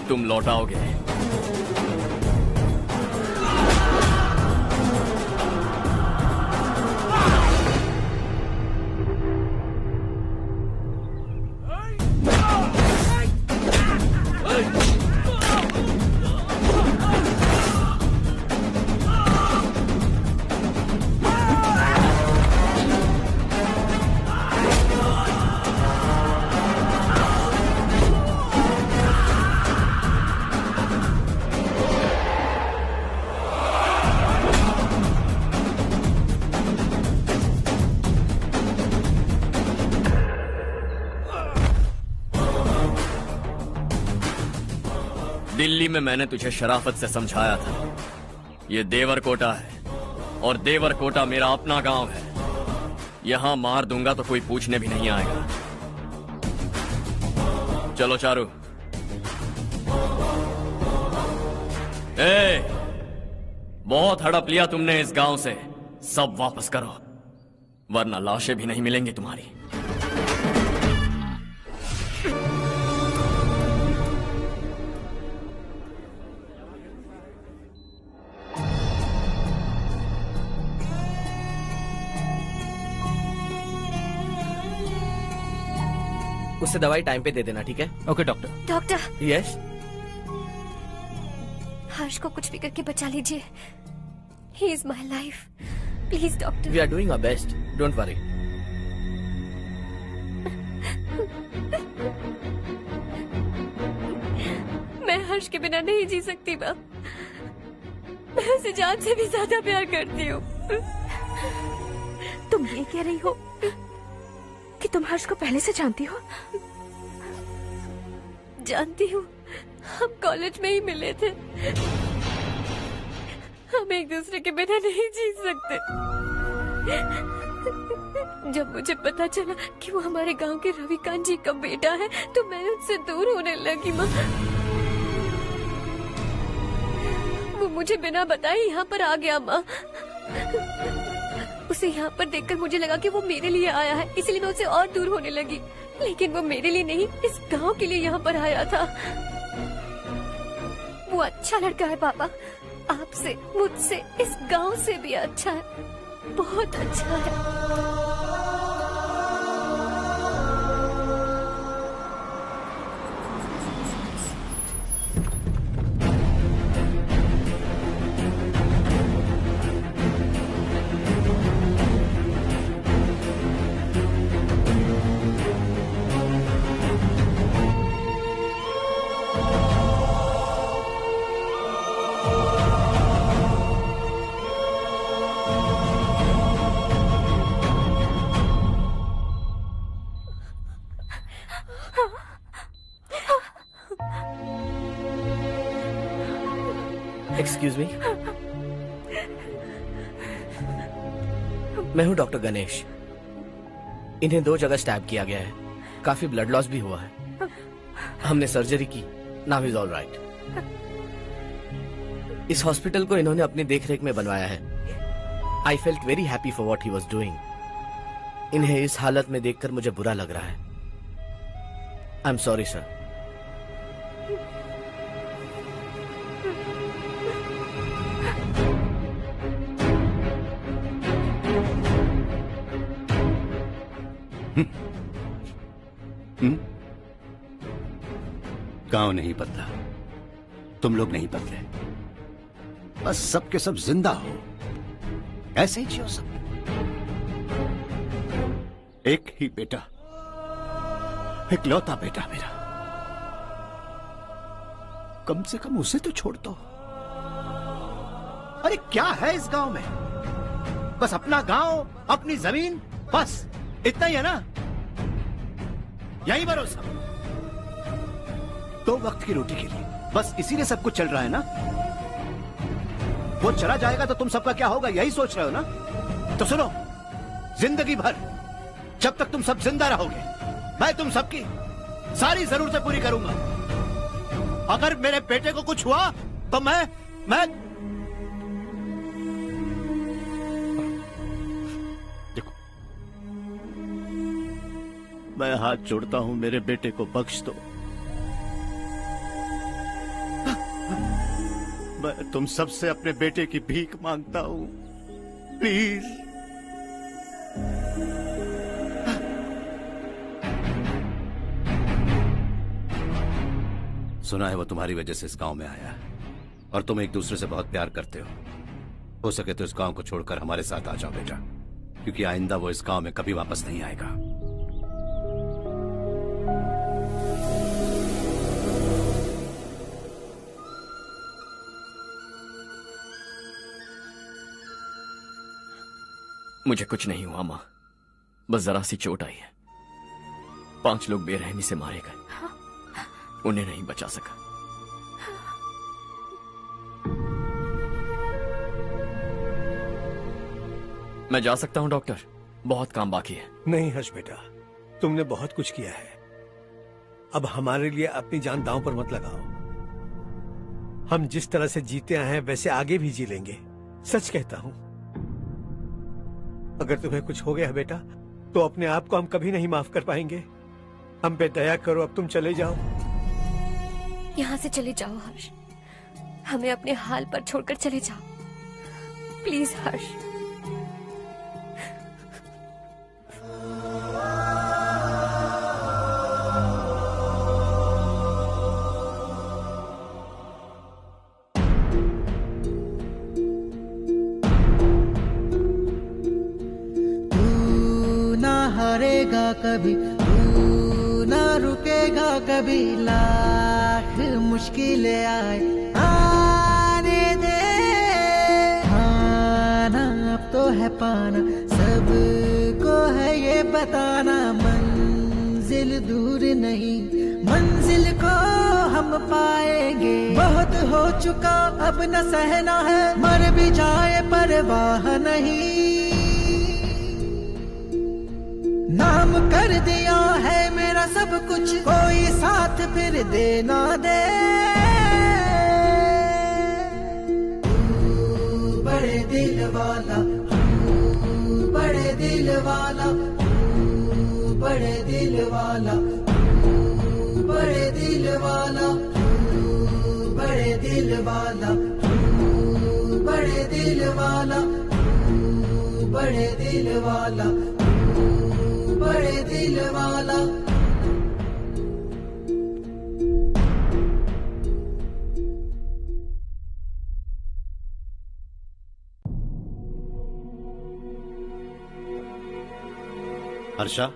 Speaker 7: तुम लौटाओगे। दिल्ली में मैंने तुझे शराफत से समझाया था, ये देवरकोटा है और देवरकोटा मेरा अपना गांव है। यहां मार दूंगा तो कोई पूछने भी नहीं आएगा। चलो चारू। बहुत हड़प लिया तुमने इस गांव से, सब वापस करो वरना लाशें भी नहीं मिलेंगी तुम्हारी।
Speaker 20: उससे दवाई टाइम पे दे देना, ठीक है?
Speaker 17: Okay doctor.
Speaker 8: Doctor.
Speaker 20: Yes.
Speaker 21: Harsh को कुछ भी करके बचा लीजिए। He is my life, please doctor.
Speaker 20: We are doing our best, don't worry.
Speaker 21: मैं हर्ष के बिना नहीं जी सकती बाप। मैं उसे जान से भी ज्यादा प्यार करती हूँ।
Speaker 8: तुम ये कह रही हो कि तुम हर्ष को पहले से जानती हो?
Speaker 21: जानती हूँ, हम कॉलेज में ही मिले थे। हम एक दूसरे के बिना नहीं जी सकते। जब मुझे पता चला कि वो हमारे गांव के रविकांत जी का बेटा है तो मैं उनसे दूर होने लगी माँ। वो मुझे बिना बताए यहाँ पर आ गया माँ। उसे यहाँ पर देखकर मुझे लगा कि वो मेरे लिए आया है, इसलिए मैं उससे और दूर होने लगी। लेकिन वो मेरे लिए नहीं, इस गांव के लिए यहाँ पर आया था। वो अच्छा लड़का है पापा, आपसे, मुझसे, इस गांव से भी अच्छा है, बहुत अच्छा है।
Speaker 20: एक्सक्यूज मी, मैं हूं डॉक्टर गणेश। इन्हें 2 जगह स्टैब किया गया है, काफी ब्लड लॉस भी हुआ है। हमने सर्जरी की, नाउ इज ऑल राइट। इस हॉस्पिटल को इन्होंने अपनी देखरेख में बनवाया है। I felt very happy for what he was doing. इन्हें इस हालत में देखकर मुझे बुरा लग रहा है। I am sorry sir.
Speaker 6: गांव नहीं बदला, तुम लोग नहीं बदले, बस सब के सब जिंदा हो, ऐसे ही जियो सब। एक ही बेटा, इकलौता बेटा मेरा, कम से कम उसे तो छोड़ दो। अरे क्या है इस गांव में? बस अपना गांव, अपनी जमीन, बस इतना ही है ना? यही भरोसा, 2 वक्त की रोटी के लिए, बस इसीलिए सब कुछ चल रहा है ना? वो चला जाएगा तो तुम सबका क्या होगा, यही सोच रहे हो ना? तो सुनो, जिंदगी भर जब तक तुम सब जिंदा रहोगे, मैं तुम सबकी सारी जरूरतें पूरी करूंगा। अगर मेरे बेटे को कुछ हुआ तो मैं देखो, मैं हाथ जोड़ता हूं, मेरे बेटे को बख्श दो। मैं तुम सबसे अपने बेटे की भीख मांगता हूं, प्लीज। सुना है वो तुम्हारी वजह से इस गांव में आया है और तुम एक दूसरे से बहुत प्यार करते हो सके तो इस गांव को छोड़कर हमारे साथ आ जाओ बेटा, क्योंकि आइंदा वो इस गांव में कभी वापस नहीं आएगा।
Speaker 7: मुझे कुछ नहीं हुआ माँ, बस जरा सी चोट आई है। 5 लोग बेरहमी से मारे गए, उन्हें नहीं बचा सका। मैं जा सकता हूं डॉक्टर, बहुत काम बाकी है।
Speaker 1: नहीं हर्ष बेटा, तुमने बहुत कुछ किया है, अब हमारे लिए अपनी जान दांव पर मत लगाओ। हम जिस तरह से जीते आए हैं वैसे आगे भी जी लेंगे, सच कहता हूं। अगर तुम्हें कुछ हो गया बेटा तो अपने आप को हम कभी नहीं माफ कर पाएंगे। हम पे दया करो, अब तुम चले जाओ।
Speaker 21: यहाँ से चले जाओ हर्ष, हमें अपने हाल पर छोड़कर चले जाओ, प्लीज हर्ष।
Speaker 3: हारेगा कभी, तू ना रुकेगा कभी, लाख मुश्किलें आए आने दे। खाना अब तो है पाना, सबको है ये बताना, मंजिल दूर नहीं, मंजिल को हम पाएंगे। बहुत हो चुका अब न सहना है, मर भी जाए परवाह नहीं। नाम कर दिया है मेरा सब कुछ, कोई साथ फिर देना दे। तू बड़े दिल वाला, तू बड़े दिल वाला, तू बड़े दिल वाला, तू बड़े दिल वाला, तू बड़े दिल वाला, तू बड़े दिल वाला, तू बड़े दिल वाला, बड़े दिल वाला।
Speaker 6: हर्षा,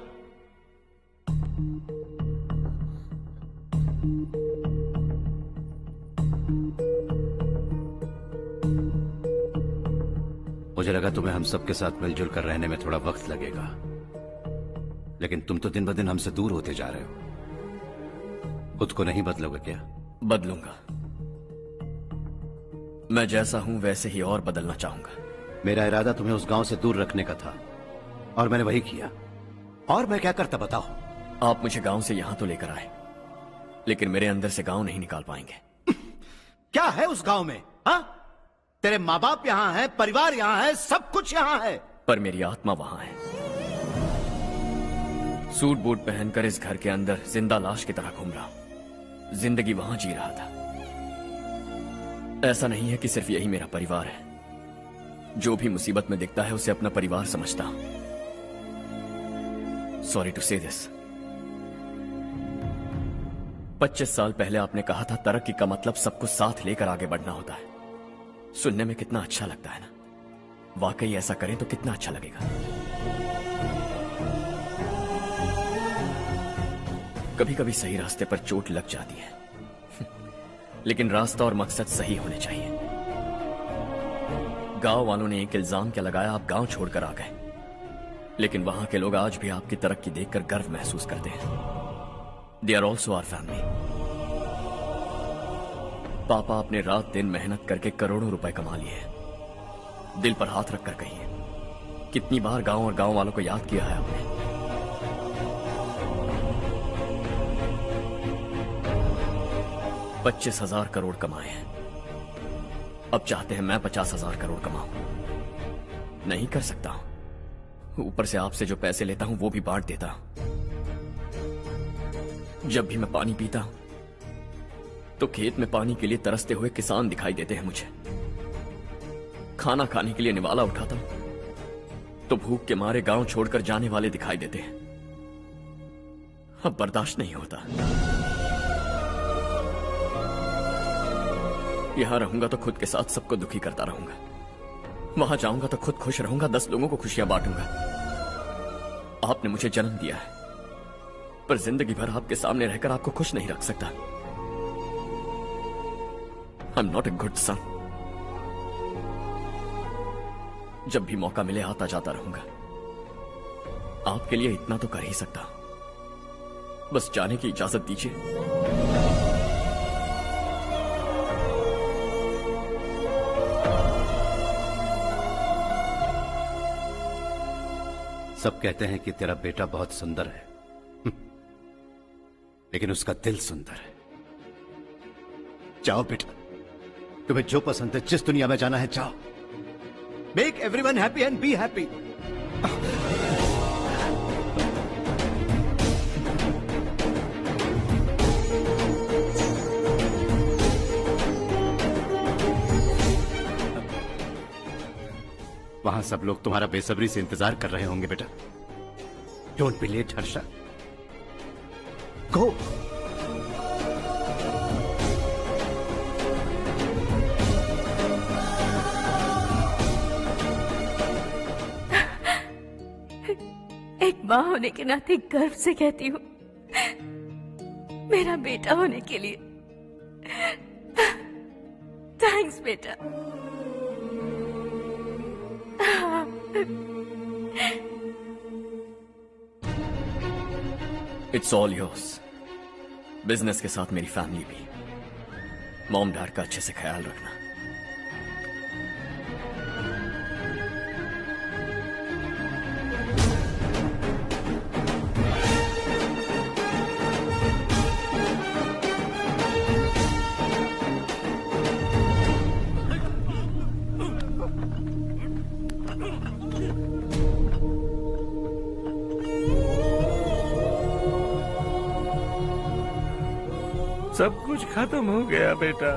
Speaker 6: मुझे लगा तुम्हें हम सबके साथ मिलजुल कर रहने में थोड़ा वक्त लगेगा, लेकिन तुम तो दिन ब दिन हमसे दूर होते जा रहे हो। खुद को नहीं बदलोगे क्या?
Speaker 7: बदलूंगा, मैं जैसा हूं वैसे ही और बदलना चाहूंगा।
Speaker 6: मेरा इरादा तुम्हें उस गांव से दूर रखने का था और मैंने वही किया। और मैं क्या करता बताओ?
Speaker 7: आप मुझे गांव से यहां तो लेकर आए, लेकिन मेरे अंदर से गांव नहीं निकाल पाएंगे।
Speaker 6: क्या है उस गांव में? हाँ, तेरे माँ बाप यहाँ है, परिवार यहाँ है, सब कुछ यहाँ है,
Speaker 7: पर मेरी आत्मा वहां है। सूट बूट पहनकर इस घर के अंदर जिंदा लाश की तरह घूम रहा हूं, जिंदगी वहां जी रहा था। ऐसा नहीं है कि सिर्फ यही मेरा परिवार है, जो भी मुसीबत में दिखता है उसे अपना परिवार समझता हूं। सॉरी टू से दिस। 25 साल पहले आपने कहा था तरक्की का मतलब सबको साथ लेकर आगे बढ़ना होता है। सुनने में कितना अच्छा लगता है ना? वाकई ऐसा करें तो कितना अच्छा लगेगा। कभी कभी सही रास्ते पर चोट लग जाती है, लेकिन रास्ता और मकसद सही होने चाहिए। गांव वालों ने एक इल्जाम क्या लगाया, आप गांव छोड़कर आ गए, लेकिन वहां के लोग आज भी आपकी तरक्की देखकर गर्व महसूस करते हैं। They are also our family. पापा आपने रात दिन मेहनत करके करोड़ों रुपए कमा लिए। दिल पर हाथ रखकर कहिए, कितनी बार गांव और गांव वालों को याद किया है आपने? 25,000 करोड़ कमाए हैं, अब चाहते हैं मैं 50,000 करोड़ कमाऊं। नहीं कर सकता हूं। ऊपर से आपसे जो पैसे लेता हूं वो भी बांट देता हूं। जब भी मैं पानी पीता हूं तो खेत में पानी के लिए तरसते हुए किसान दिखाई देते हैं मुझे। खाना खाने के लिए निवाला उठाता हूं तो भूख के मारे गांव छोड़कर जाने वाले दिखाई देते हैं। अब बर्दाश्त नहीं होता। यहां रहूंगा तो खुद के साथ सबको दुखी करता रहूंगा, वहां जाऊंगा तो खुद खुश रहूंगा, 10 लोगों को खुशियां बांटूंगा। आपने मुझे जन्म दिया है, पर जिंदगी भर आपके सामने रहकर आपको खुश नहीं रख सकता। I am not a good son. जब भी मौका मिले आता जाता रहूंगा। आपके लिए इतना तो कर ही सकता, बस जाने की इजाजत दीजिए।
Speaker 6: सब कहते हैं कि तेरा बेटा बहुत सुंदर है, लेकिन उसका दिल सुंदर है। जाओ बेटा, तुम्हें जो पसंद है, जिस दुनिया में जाना है जाओ। Make everyone happy and be happy. वहां सब लोग तुम्हारा बेसब्री से इंतजार कर रहे होंगे बेटा। डोंट बी लेट हर्षा, गो।
Speaker 8: एक माँ होने के नाते गर्व से कहती हूँ, मेरा बेटा होने के लिए थैंक्स बेटा।
Speaker 7: It's all yours. बिजनेस के साथ मेरी फैमिली भी। मॉम डैड का अच्छे से ख्याल रखना।
Speaker 19: सब कुछ खत्म हो गया बेटा।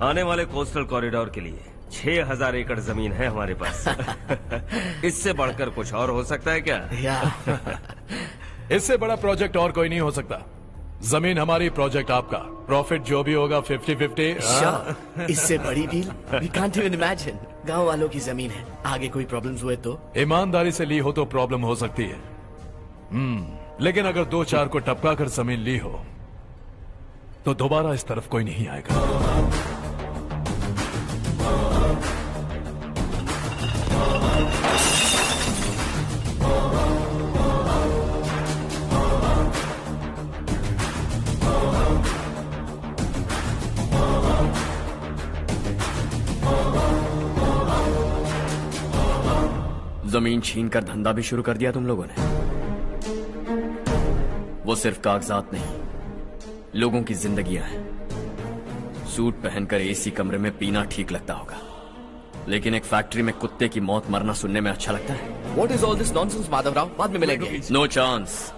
Speaker 19: आने वाले कोस्टल कॉरिडोर के लिए 6000 एकड़ जमीन है हमारे पास। इससे बढ़कर कुछ और हो सकता है क्या?
Speaker 5: इससे बड़ा प्रोजेक्ट और कोई नहीं हो सकता। जमीन हमारी, प्रोजेक्ट आपका। प्रॉफिट जो भी होगा 50-50।
Speaker 20: इससे बड़ी deal we can't even imagine. गांव वालों की जमीन है, आगे कोई प्रॉब्लम्स हुए तो?
Speaker 5: ईमानदारी से ली हो तो प्रॉब्लम हो सकती है, लेकिन अगर 2-4 को टपका कर जमीन ली हो तो दोबारा इस तरफ कोई नहीं आएगा।
Speaker 7: जमीन छीनकर धंधा भी शुरू कर दिया तुम लोगों ने। वो सिर्फ कागजात नहीं, लोगों की जिंदगियां हैं। सूट पहनकर एसी कमरे में पीना ठीक लगता होगा, लेकिन एक फैक्ट्री में कुत्ते की मौत मरना सुनने में अच्छा लगता है।
Speaker 20: What is all this nonsense, Madhavrao? बाद में मिलेंगे।
Speaker 7: No chance.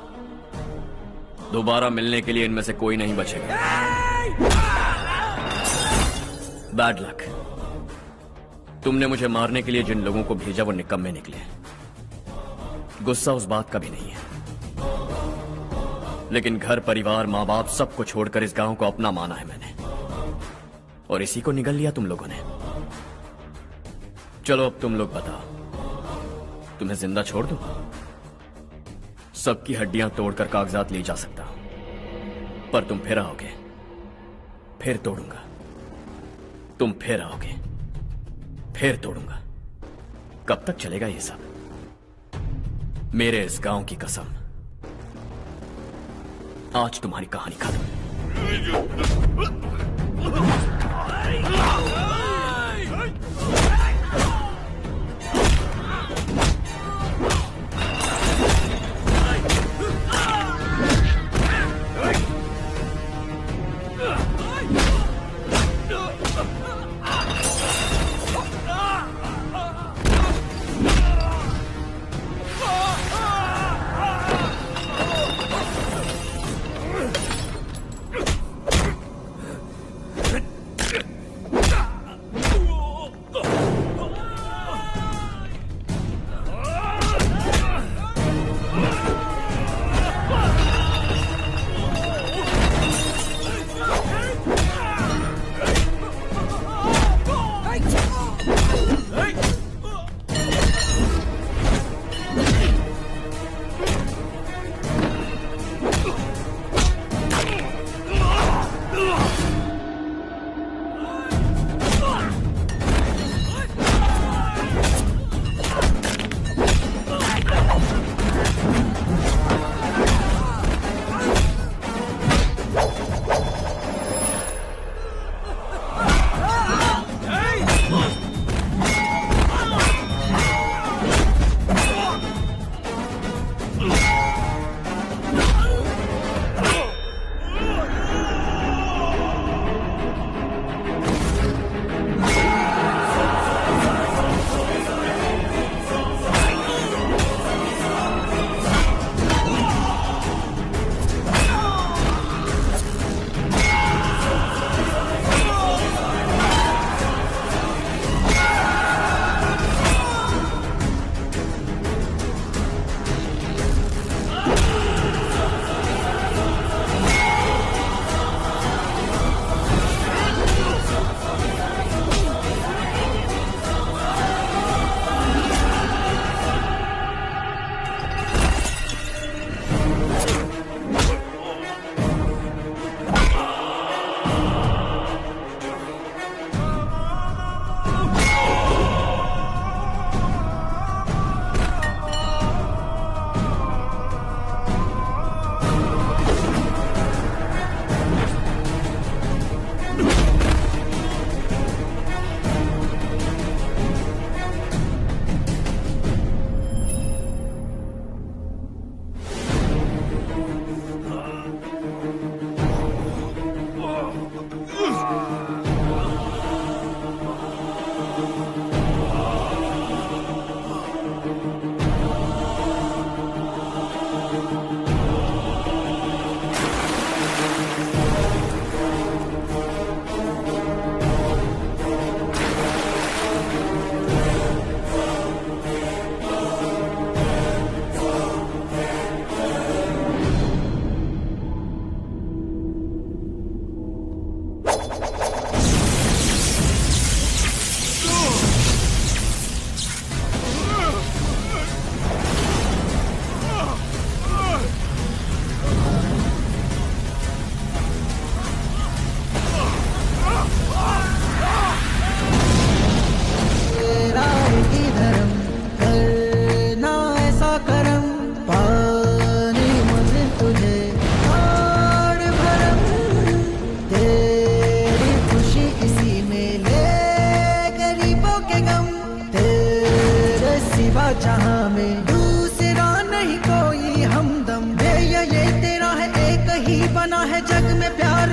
Speaker 7: दोबारा मिलने के लिए इनमें से कोई नहीं बचेगा। Bad luck. तुमने मुझे मारने के लिए जिन लोगों को भेजा वो निकम्मे निकले। गुस्सा उस बात का भी नहीं है, लेकिन घर परिवार माँ बाप सबको छोड़कर इस गांव को अपना माना है मैंने, और इसी को निगल लिया तुम लोगों ने। चलो अब तुम लोग बताओ, तुम्हें जिंदा छोड़ दूं? सबकी हड्डियां तोड़कर कागजात ले जा सकता हूं, पर तुम फिर आओगे, फिर तोड़ूंगा। तुम फिर आओगे, फिर तोड़ूंगा। कब तक चलेगा ये सब? मेरे इस गांव की कसम, आज तुम्हारी कहानी खत्म।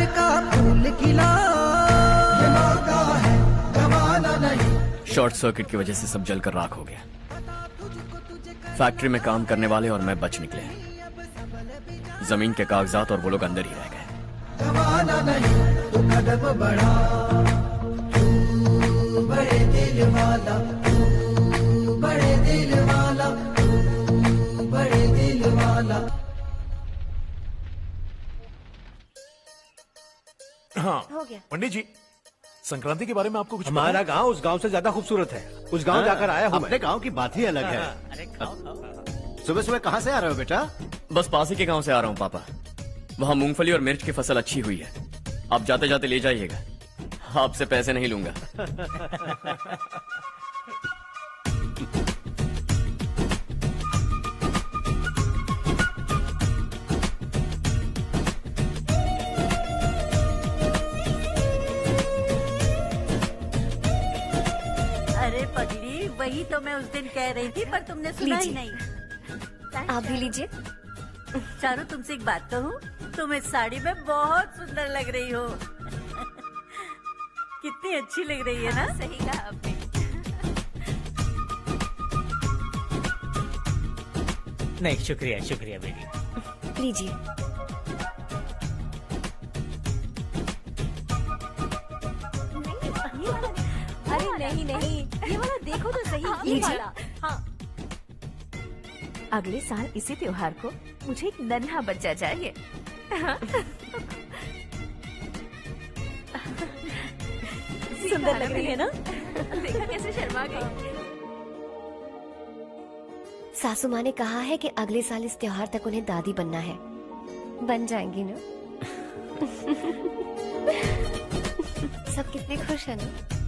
Speaker 3: प्यार का फूल खिला, ये मौका है गवाना नहीं।
Speaker 7: शॉर्ट सर्किट की वजह से सब जलकर राख हो गया। फैक्ट्री में काम करने वाले और मैं बच निकले। जमीन के कागजात और वो लोग अंदर ही रह गए।
Speaker 3: गवाना नहीं तो कदम बढ़ा, तू बड़े दिल वाला, तू बड़े दिल वाला, तू बड़े दिल वाला।
Speaker 5: हाँ
Speaker 8: हो गया।
Speaker 5: पंडित जी, संक्रांति के बारे में आपको कुछ
Speaker 1: हमारा गांव उस गांव से ज्यादा खूबसूरत है। उस गांव जाकर आया हूँ
Speaker 6: अपने गांव की बात ही अलग है। सुबह सुबह कहाँ से आ रहे हो बेटा?
Speaker 7: बस पास ही के गांव से आ रहा हूँ पापा। वहाँ मूंगफली और मिर्च की फसल अच्छी हुई है। आप जाते जाते ले जाइएगा, आपसे पैसे नहीं लूंगा।
Speaker 16: अरे पगली, वही तो मैं उस दिन कह रही थी, पर तुमने सुना ही नहीं।
Speaker 21: आप भी लीजिए।
Speaker 16: चारू, तुमसे एक बात कहूँ, तुम इस साड़ी में बहुत सुंदर लग रही हो। कितनी अच्छी लग रही है ना?
Speaker 8: सही कहा आपने।
Speaker 2: नहीं, शुक्रिया शुक्रिया बेटी।
Speaker 21: लीजिए।
Speaker 12: अरे नहीं नहीं, ये वाला देखो तो सही। ये
Speaker 21: लीजिए।
Speaker 12: वाला। हाँ।
Speaker 8: अगले साल इसी त्योहार को मुझे एक नन्हा बच्चा चाहिए।
Speaker 12: सुंदर लग रही है ना?
Speaker 8: देखा कैसे शर्मा गई।
Speaker 21: सासू माँ ने कहा है कि अगले साल इस त्योहार तक उन्हें दादी बनना है। बन जाएंगी ना? सब कितने खुश हैं ना?